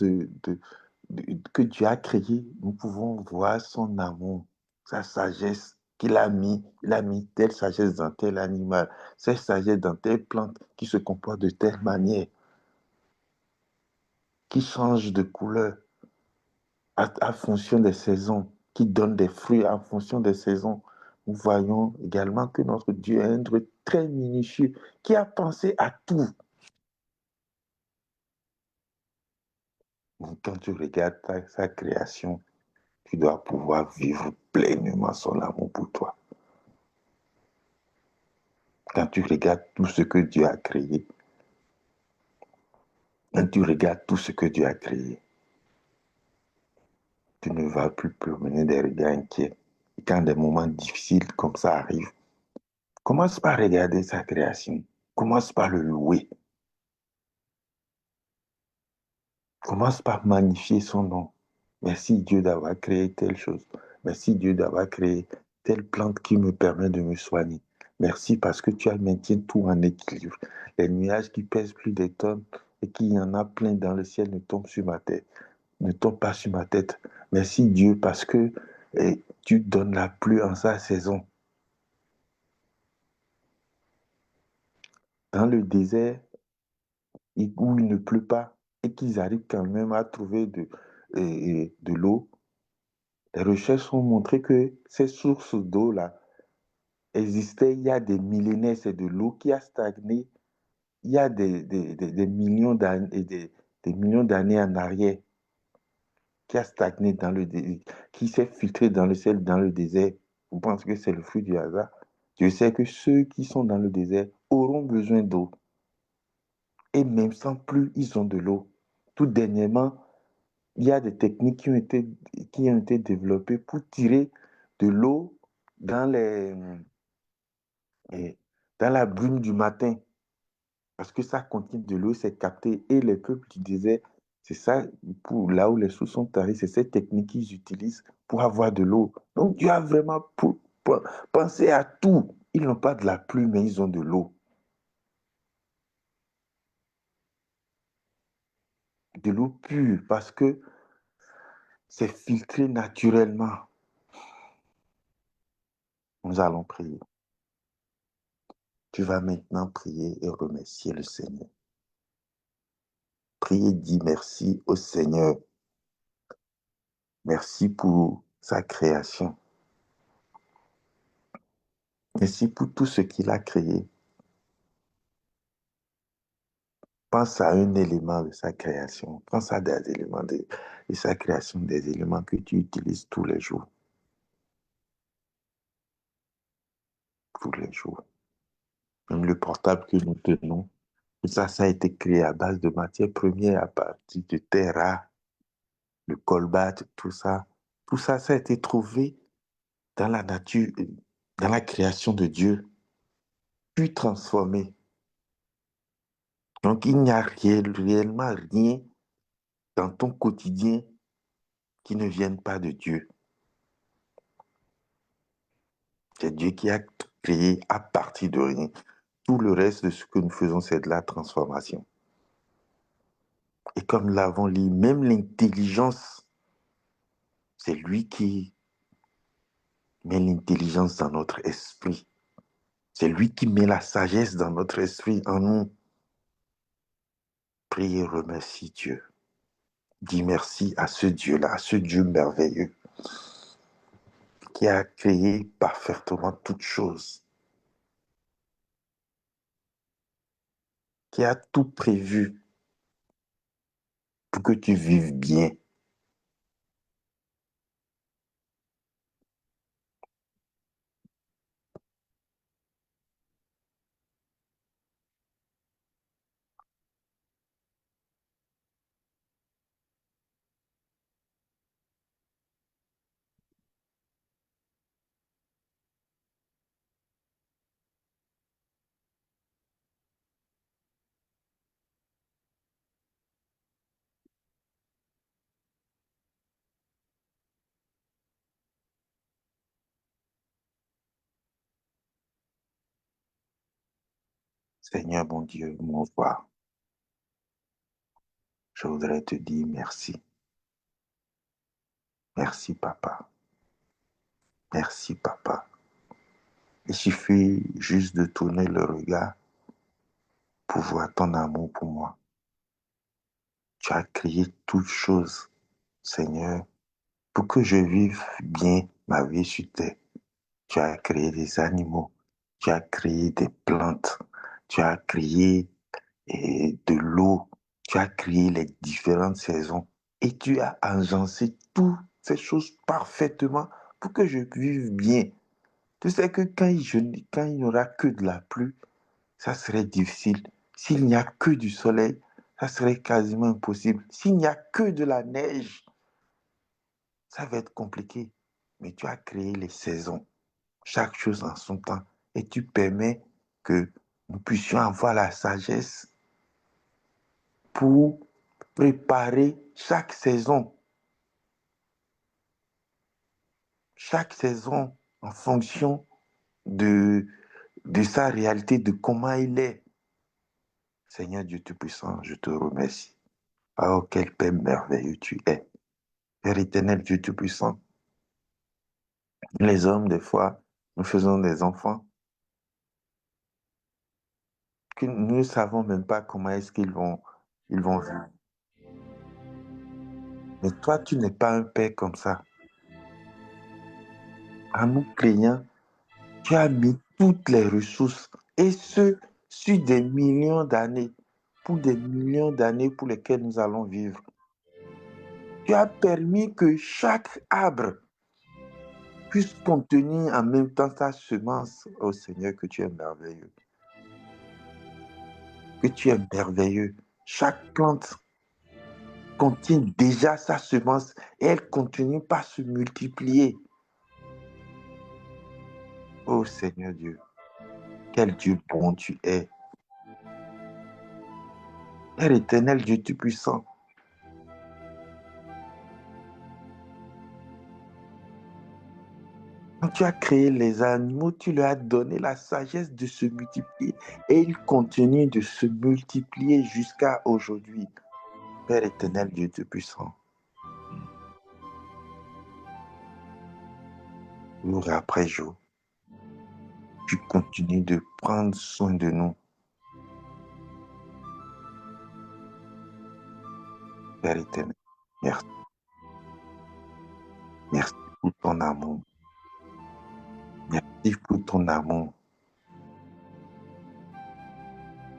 que Dieu a créé, nous pouvons voir son amour, sa sagesse qu'il a mis. Il a mis telle sagesse dans tel animal, cette sagesse dans telle plante qui se comporte de telle manière, qui change de couleur à fonction des saisons, qui donne des fruits en fonction des saisons. Nous voyons également que notre Dieu est un Dieu très minutieux, qui a pensé à tout. Donc, quand tu regardes sa création, tu dois pouvoir vivre pleinement son amour pour toi. Quand tu regardes tout ce que Dieu a créé, quand tu regardes tout ce que Dieu a créé, tu ne vas plus promener des regards inquiets. Et quand des moments difficiles comme ça arrivent, commence par regarder sa création. Commence par le louer. Commence par magnifier son nom. Merci Dieu d'avoir créé telle chose. Merci Dieu d'avoir créé telle plante qui me permet de me soigner. Merci parce que tu as maintiens tout en équilibre. Les nuages qui pèsent plus des tonnes et qu'il y en a plein dans le ciel ne tombent sur ma tête, ne tombent pas sur ma tête. Merci Dieu parce que tu donnes la pluie en sa saison. Dans le désert où il ne pleut pas et qu'ils arrivent quand même à trouver de l'eau, les recherches ont montré que ces sources d'eau-là existaient il y a des millénaires. C'est de l'eau qui a stagné il y a des millions d'années, des millions d'années en arrière, qui a stagné qui s'est filtré dans le ciel, dans le désert. Vous pensez que c'est le fruit du hasard? Je sais que ceux qui sont dans le désert auront besoin d'eau. Et même sans plus, ils ont de l'eau. Tout dernièrement, il y a des techniques qui ont été développées pour tirer de l'eau dans dans la brume du matin, parce que ça contient de l'eau, c'est capté. Et les peuples du désert, c'est ça, pour là où les sources sont arrivées, c'est cette technique qu'ils utilisent pour avoir de l'eau. Donc Dieu a vraiment pensé à tout. Ils n'ont pas de la pluie, mais ils ont de l'eau. De l'eau pure, parce que c'est filtré naturellement. Nous allons prier. Tu vas maintenant prier et remercier le Seigneur. Priez, dis merci au Seigneur. Merci pour sa création. Merci pour tout ce qu'il a créé. Pense à un élément de sa création. Pense à des éléments de sa création, des éléments que tu utilises tous les jours. Tous les jours. Même le portable que nous tenons, tout ça, ça a été créé à base de matières premières, à partir de terre rare, le colbate, tout ça. Tout ça, ça a été trouvé dans la nature, dans la création de Dieu, puis transformé. Donc, il n'y a réellement rien dans ton quotidien qui ne vienne pas de Dieu. C'est Dieu qui a créé à partir de rien. Tout le reste de ce que nous faisons, c'est de la transformation. Et comme nous l'avons dit, même l'intelligence, c'est lui qui met l'intelligence dans notre esprit. C'est lui qui met la sagesse dans notre esprit, en nous. Prie et remercie Dieu. Dis merci à ce Dieu-là, à ce Dieu merveilleux, qui a créé parfaitement toutes choses, qui a tout prévu pour que tu vives bien. Seigneur mon Dieu, mon roi, je voudrais te dire merci. Merci, Papa. Merci, Papa. Il suffit juste de tourner le regard pour voir ton amour pour moi. Tu as créé toutes choses, Seigneur, pour que je vive bien ma vie sur terre. Tu as créé des animaux, tu as créé des plantes, tu as créé de l'eau, tu as créé les différentes saisons et tu as agencé toutes ces choses parfaitement pour que je vive bien. Tu sais que quand il n'y aura que de la pluie, ça serait difficile. S'il n'y a que du soleil, ça serait quasiment impossible. S'il n'y a que de la neige, ça va être compliqué. Mais tu as créé les saisons, chaque chose en son temps, et tu permets que nous puissions avoir la sagesse pour préparer chaque saison en fonction de, de sa réalité, de comment il est. Seigneur Dieu Tout-Puissant, je te remercie. Oh, quel Père merveilleux tu es. Père éternel, Dieu Tout-Puissant, les hommes, des fois, nous faisons des enfants que nous ne savons même pas comment est-ce ils vont vivre. Mais toi, tu n'es pas un Père comme ça. En nous craignant, tu as mis toutes les ressources, et ce, sur des millions d'années, pour des millions d'années pour lesquelles nous allons vivre. Tu as permis que chaque arbre puisse contenir en même temps sa semence. Oh Seigneur, que tu es merveilleux. Que tu es merveilleux. Chaque plante contient déjà sa semence et elle continue par se multiplier. Oh Seigneur Dieu, quel Dieu bon tu es. Père éternel, Dieu Tout-Puissant, quand tu as créé les animaux, tu leur as donné la sagesse de se multiplier et ils continuent de se multiplier jusqu'à aujourd'hui. Père éternel, Dieu Tout-Puissant, jour après jour, tu continues de prendre soin de nous. Père éternel, merci. Merci pour ton amour. Merci pour ton amour.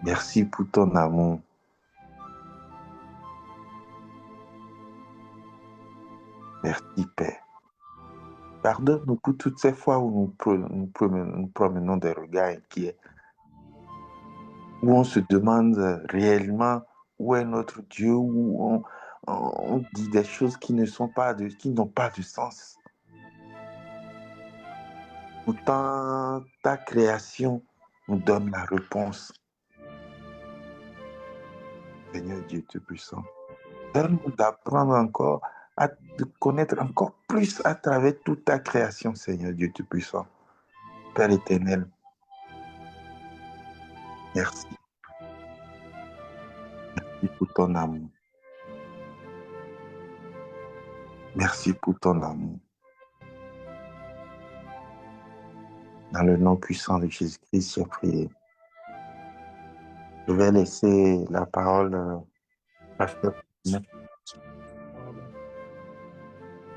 Merci pour ton amour. Merci, Père. Pardonne-nous pour toutes ces fois où nous promenons des regards inquiets, où on se demande réellement où est notre Dieu, où on dit des choses qui n'ont pas de sens. Pourtant, ta création nous donne la réponse. Seigneur Dieu Tout-Puissant, donne-nous d'apprendre encore à te connaître encore plus à travers toute ta création, Seigneur Dieu Tout-Puissant. Père éternel, merci. Merci pour ton amour. Merci pour ton amour. Dans le nom puissant de Jésus-Christ, j'ai prié. Je vais laisser la parole à Pasteur.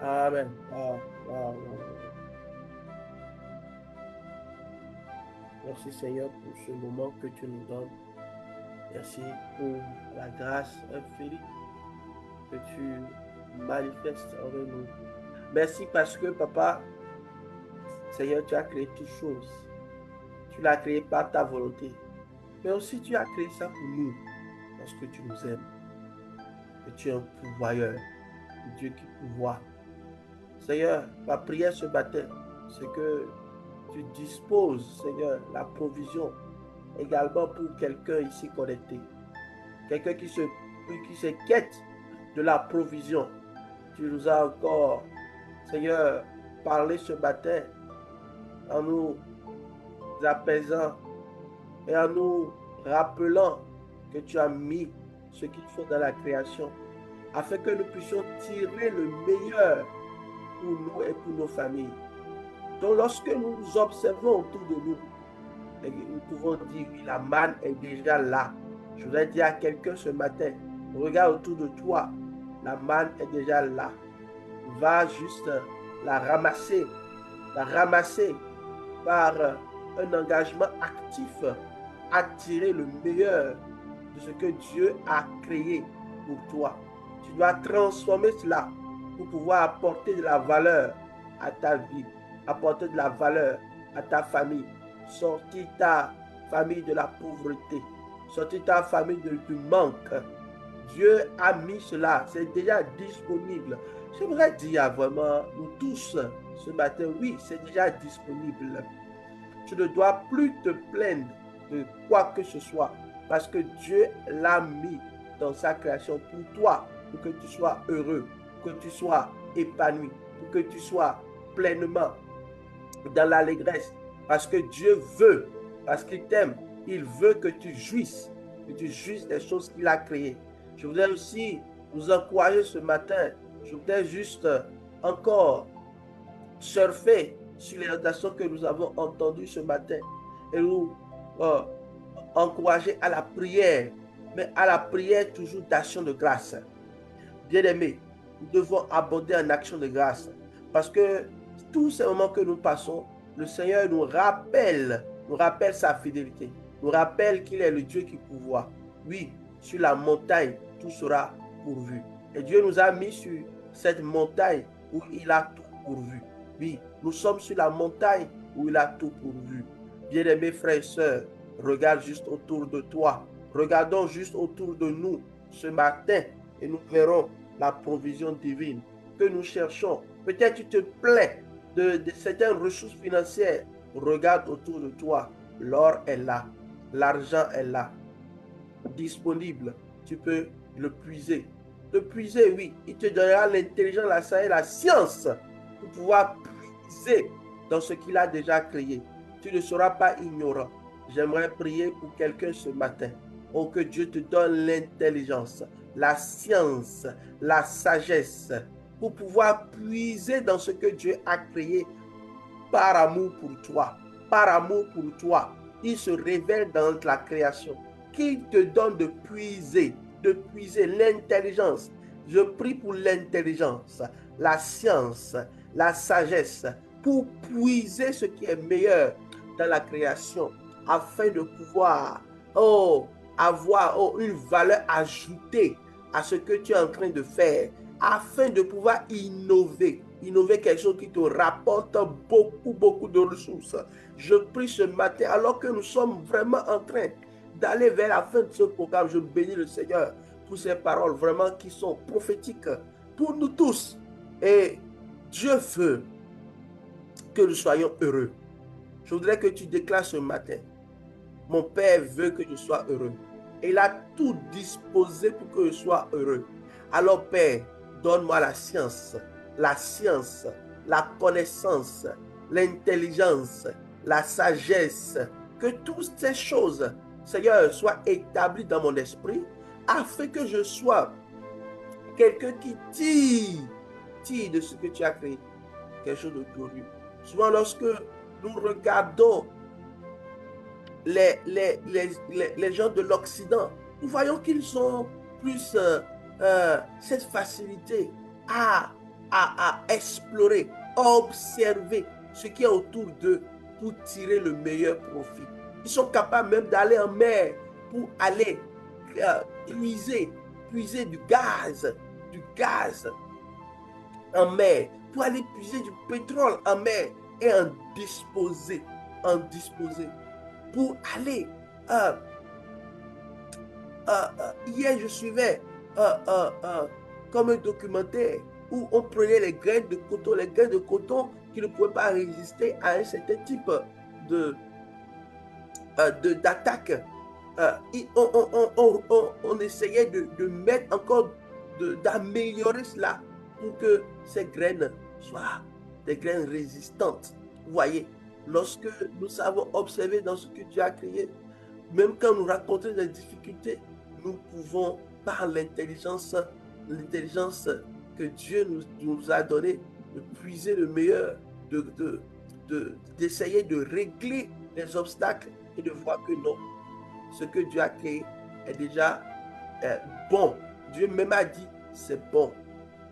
Amen. Merci Seigneur pour ce moment que tu nous donnes. Merci pour la grâce infinie que tu manifestes envers nous. Merci parce que Papa, Seigneur, tu as créé toutes choses. Tu l'as créé par ta volonté. Mais aussi tu as créé ça pour nous parce que tu nous aimes. Que tu es un pourvoyeur, un Dieu qui pourvoit. Seigneur, ma prière ce matin, c'est que tu disposes, Seigneur, la provision également pour quelqu'un ici connecté. Quelqu'un qui s'inquiète de la provision. Tu nous as encore, Seigneur, parlé ce matin en nous apaisant et en nous rappelant que tu as mis ce qu'il faut dans la création afin que nous puissions tirer le meilleur pour nous et pour nos familles. Donc, lorsque nous observons autour de nous, nous pouvons dire, oui, la manne est déjà là. Je voudrais dire à quelqu'un ce matin, regarde autour de toi, la manne est déjà là. Va juste la ramasser par un engagement actif à tirer le meilleur de ce que Dieu a créé pour toi. Tu dois transformer cela pour pouvoir apporter de la valeur à ta vie, apporter de la valeur à ta famille, sortir ta famille de la pauvreté, sortir ta famille du manque. Dieu a mis cela, c'est déjà disponible. J'aimerais dire vraiment, nous tous, ce matin, oui, c'est déjà disponible. Tu ne dois plus te plaindre de quoi que ce soit, parce que Dieu l'a mis dans sa création pour toi, pour que tu sois heureux, pour que tu sois épanoui, pour que tu sois pleinement dans l'allégresse, parce que Dieu veut, parce qu'il t'aime, il veut que tu jouisses des choses qu'il a créées. Je voudrais aussi vous encourager ce matin, je voudrais juste encore surfer sur les rédactions que nous avons entendues ce matin et nous encourager à la prière, mais à la prière toujours d'action de grâce. Bien-aimés, nous devons abonder en action de grâce parce que tous ces moments que nous passons, le Seigneur nous rappelle sa fidélité, nous rappelle qu'il est le Dieu qui pourvoit. Oui, sur la montagne, tout sera pourvu. Et Dieu nous a mis sur cette montagne où il a tout pourvu. Oui, nous sommes sur la montagne où il a tout pourvu. Bien-aimés frères et sœurs, regarde juste autour de toi. Regardons juste autour de nous ce matin et nous verrons la provision divine que nous cherchons. Peut-être tu te plains de certaines ressources financières. Regarde autour de toi. L'or est là. L'argent est là. Disponible. Tu peux le puiser. Le puiser, oui. Il te donnera l'intelligence, la sagesse et la science pour pouvoir puiser dans ce qu'il a déjà créé. Tu ne seras pas ignorant. J'aimerais prier pour quelqu'un ce matin. Oh, que Dieu te donne l'intelligence, la science, la sagesse pour pouvoir puiser dans ce que Dieu a créé par amour pour toi. Par amour pour toi. Il se révèle dans la création. Qu'il te donne de puiser l'intelligence. Je prie pour l'intelligence, la science, la sagesse pour puiser ce qui est meilleur dans la création afin de pouvoir avoir une valeur ajoutée à ce que tu es en train de faire, afin de pouvoir innover quelque chose qui te rapporte beaucoup de ressources. Je prie ce matin, alors que nous sommes vraiment en train d'aller vers la fin de ce programme, je bénis le Seigneur pour ces paroles vraiment qui sont prophétiques pour nous tous. Et Dieu veut que nous soyons heureux. Je voudrais que tu déclares ce matin: mon Père veut que je sois heureux. Il a tout disposé pour que je sois heureux. Alors Père, donne-moi la science, la connaissance, l'intelligence, la sagesse, que toutes ces choses, Seigneur, soient établies dans mon esprit, afin que je sois quelqu'un qui tire de ce que tu as créé, quelque chose de glorieux. Souvent, lorsque nous regardons les gens de l'Occident, nous voyons qu'ils ont plus cette facilité à explorer, à observer ce qui est autour d'eux pour tirer le meilleur profit. Ils sont capables même d'aller en mer pour aller puiser du gaz en mer, pour aller puiser du pétrole en mer et en disposer pour aller. Hier, je suivais comme un documentaire où on prenait les graines de coton qui ne pouvaient pas résister à un certain type d'attaque. On essayait de mettre encore, d'améliorer cela pour que ces graines soient des graines résistantes. Vous voyez, lorsque nous savons observer dans ce que Dieu a créé, même quand nous rencontrons des difficultés, nous pouvons, par l'intelligence que Dieu nous a donnée, puiser le meilleur, d'essayer de régler les obstacles et de voir que non, ce que Dieu a créé est déjà bon. Dieu même a dit c'est bon.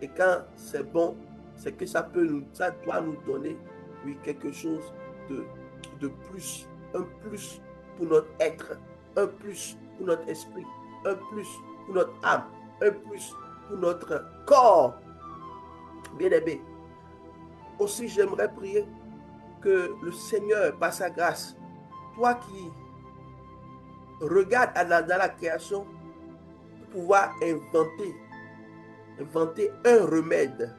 Et quand c'est bon, c'est que ça doit nous donner, oui, quelque chose de plus, un plus pour notre être, un plus pour notre esprit, un plus pour notre âme, un plus pour notre corps. Bien-aimé, aussi j'aimerais prier que le Seigneur, par sa grâce, toi qui regardes dans la création, pour pouvoir inventer un remède,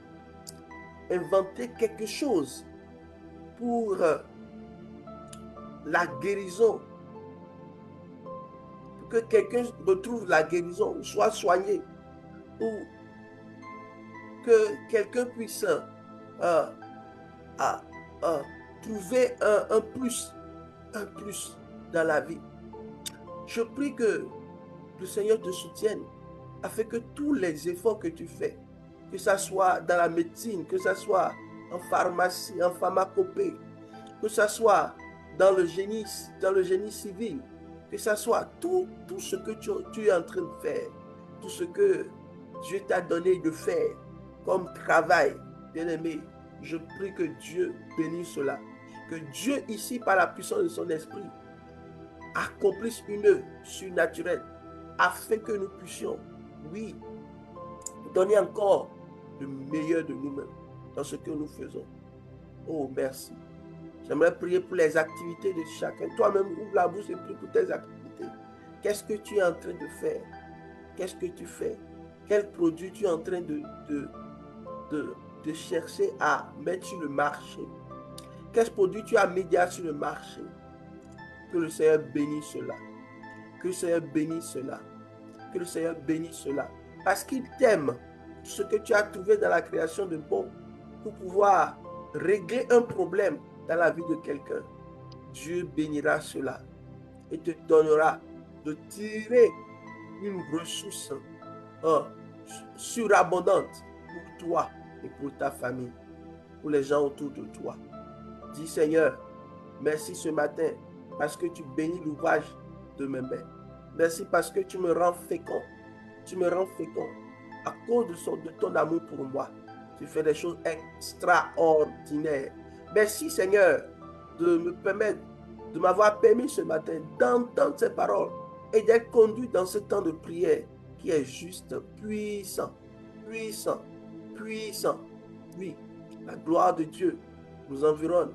inventer quelque chose pour la guérison, pour que quelqu'un retrouve la guérison, ou soit soigné, ou que quelqu'un puisse trouver un plus dans la vie. Je prie que le Seigneur te soutienne afin que tous les efforts que tu fais, que ce soit dans la médecine, que ce soit en pharmacie, en pharmacopée, que ce soit dans le génie civil, que ce soit tout ce que tu es en train de faire, tout ce que Dieu t'a donné de faire comme travail, bien-aimé, je prie que Dieu bénisse cela. Que Dieu ici, par la puissance de son esprit, accomplisse une œuvre surnaturelle afin que nous puissions, oui, donner encore le meilleur de nous-mêmes dans ce que nous faisons. Oh, merci. J'aimerais prier pour les activités de chacun. Toi-même, ouvre la bouche et prie pour tes activités. Qu'est-ce que tu es en train de faire? Qu'est-ce que tu fais? Quel produit tu es en train de chercher à mettre sur le marché? Quel produit tu as mis sur le marché? Que le Seigneur bénisse cela. Que le Seigneur bénisse cela. Que le Seigneur bénisse cela. Parce qu'il t'aime. Ce que tu as trouvé dans la création de bon pour pouvoir régler un problème dans la vie de quelqu'un. Dieu bénira cela et te donnera de tirer une ressource surabondante pour toi et pour ta famille, pour les gens autour de toi. Dis Seigneur, merci ce matin parce que tu bénis l'ouvrage de mes mains. Merci parce que tu me rends fécond. Tu me rends fécond à cause de ton amour pour moi. Tu fais des choses extraordinaires. Merci Seigneur de m'avoir permis ce matin d'entendre ces paroles et d'être conduit dans ce temps de prière qui est juste puissant, puissant, puissant. Oui, la gloire de Dieu nous environne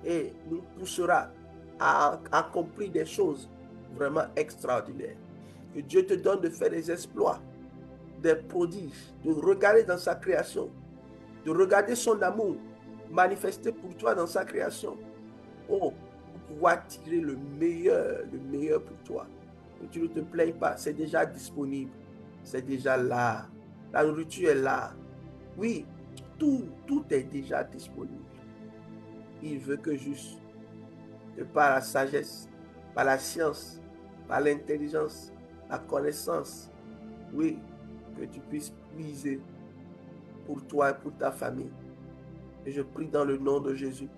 et nous poussera à accomplir des choses vraiment extraordinaires. Que Dieu te donne de faire des exploits, des prodiges, de regarder dans sa création, de regarder son amour manifesté pour toi dans sa création. Oh, pour pouvoir tirer le meilleur pour toi. Que tu ne te plaignes pas, c'est déjà disponible, c'est déjà là. La nourriture est là. Oui, tout est déjà disponible. Il veut que juste, par la sagesse, par la science, par l'intelligence, la connaissance, oui, que tu puisses puiser pour toi et pour ta famille. Et je prie dans le nom de Jésus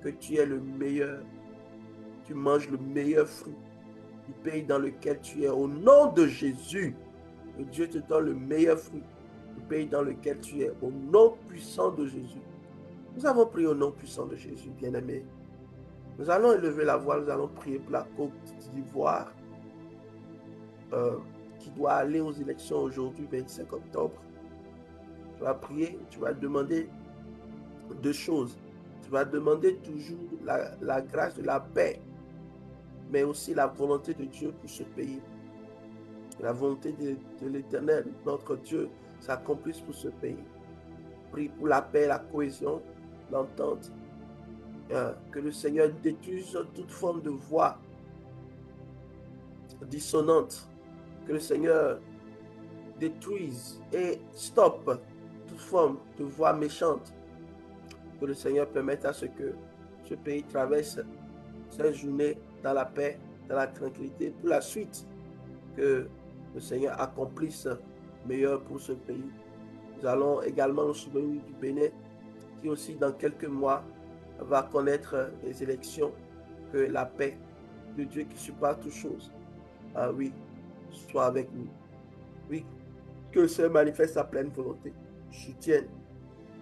que tu es le meilleur, tu manges le meilleur fruit du pays dans lequel tu es. Au nom de Jésus, que Dieu te donne le meilleur fruit du pays dans lequel tu es. Au nom puissant de Jésus. Nous avons prié au nom puissant de Jésus, bien-aimé. Nous allons élever la voix, nous allons prier pour la Côte d'Ivoire qui doit aller aux élections aujourd'hui, 25 octobre. Tu vas prier, tu vas demander deux choses. Tu vas demander toujours la grâce de la paix, mais aussi la volonté de Dieu pour ce pays. Que la volonté de l'Éternel, notre Dieu, s'accomplisse pour ce pays. Prie pour la paix, la cohésion, l'entente. Que le Seigneur détruise toute forme de voix dissonante. Que le Seigneur détruise et stoppe toute forme de voix méchante. Que le Seigneur permette à ce que ce pays traverse cette journée dans la paix, dans la tranquillité. Pour la suite, que le Seigneur accomplisse meilleur pour ce pays. Nous allons également nous souvenir du Bénin qui aussi dans quelques mois va connaître les élections, que la paix de Dieu qui supporte toutes choses, oui, soit avec nous. Oui, que le Seigneur manifeste sa pleine volonté, soutienne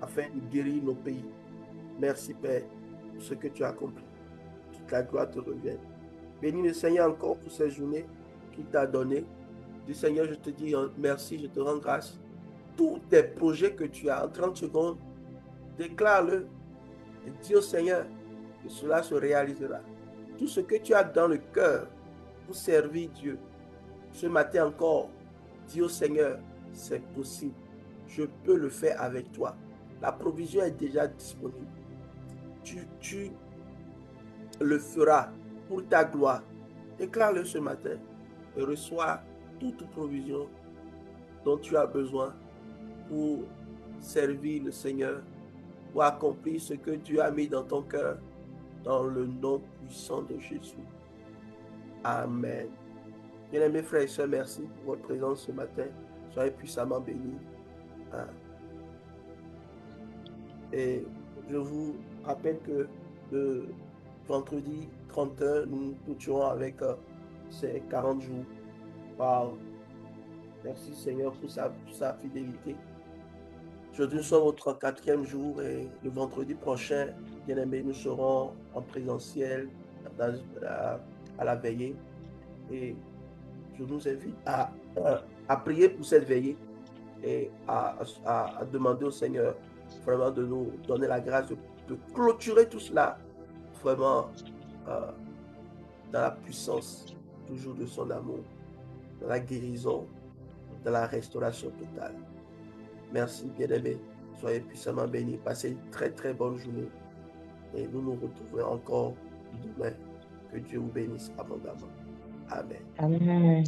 afin de guérir nos pays. Merci Père pour ce que tu as accompli. Toute la gloire te revienne. Bénis le Seigneur encore pour ces journées qu'il t'a données. Du Seigneur, je te dis merci, je te rends grâce. Tous tes projets que tu as en 30 secondes, déclare-le et dis au Seigneur que cela se réalisera. Tout ce que tu as dans le cœur pour servir Dieu, ce matin encore, dis au Seigneur, c'est possible. Je peux le faire avec toi. La provision est déjà disponible. Tu le feras pour ta gloire. Déclare-le ce matin et reçois toute provision dont tu as besoin pour servir le Seigneur, pour accomplir ce que Dieu a mis dans ton cœur, dans le nom puissant de Jésus. Amen. Bien-aimés frères et sœurs, merci pour votre présence ce matin. Soyez puissamment bénis. Et je vous rappelle que le vendredi 31, nous clôturons avec ces 40 jours. Wow. Merci Seigneur pour sa fidélité. Aujourd'hui, nous sommes au 34e jour et le vendredi prochain, bien-aimés, nous serons en présentiel à la veillée. Et je nous invite à prier pour cette veillée et à demander au Seigneur vraiment de nous donner la grâce de clôturer tout cela vraiment dans la puissance toujours de son amour, dans la guérison, dans la restauration totale. Merci bien-aimés, soyez puissamment bénis, passez une très très bonne journée et nous nous retrouverons encore demain. Que Dieu vous bénisse abondamment. Amen. Amen.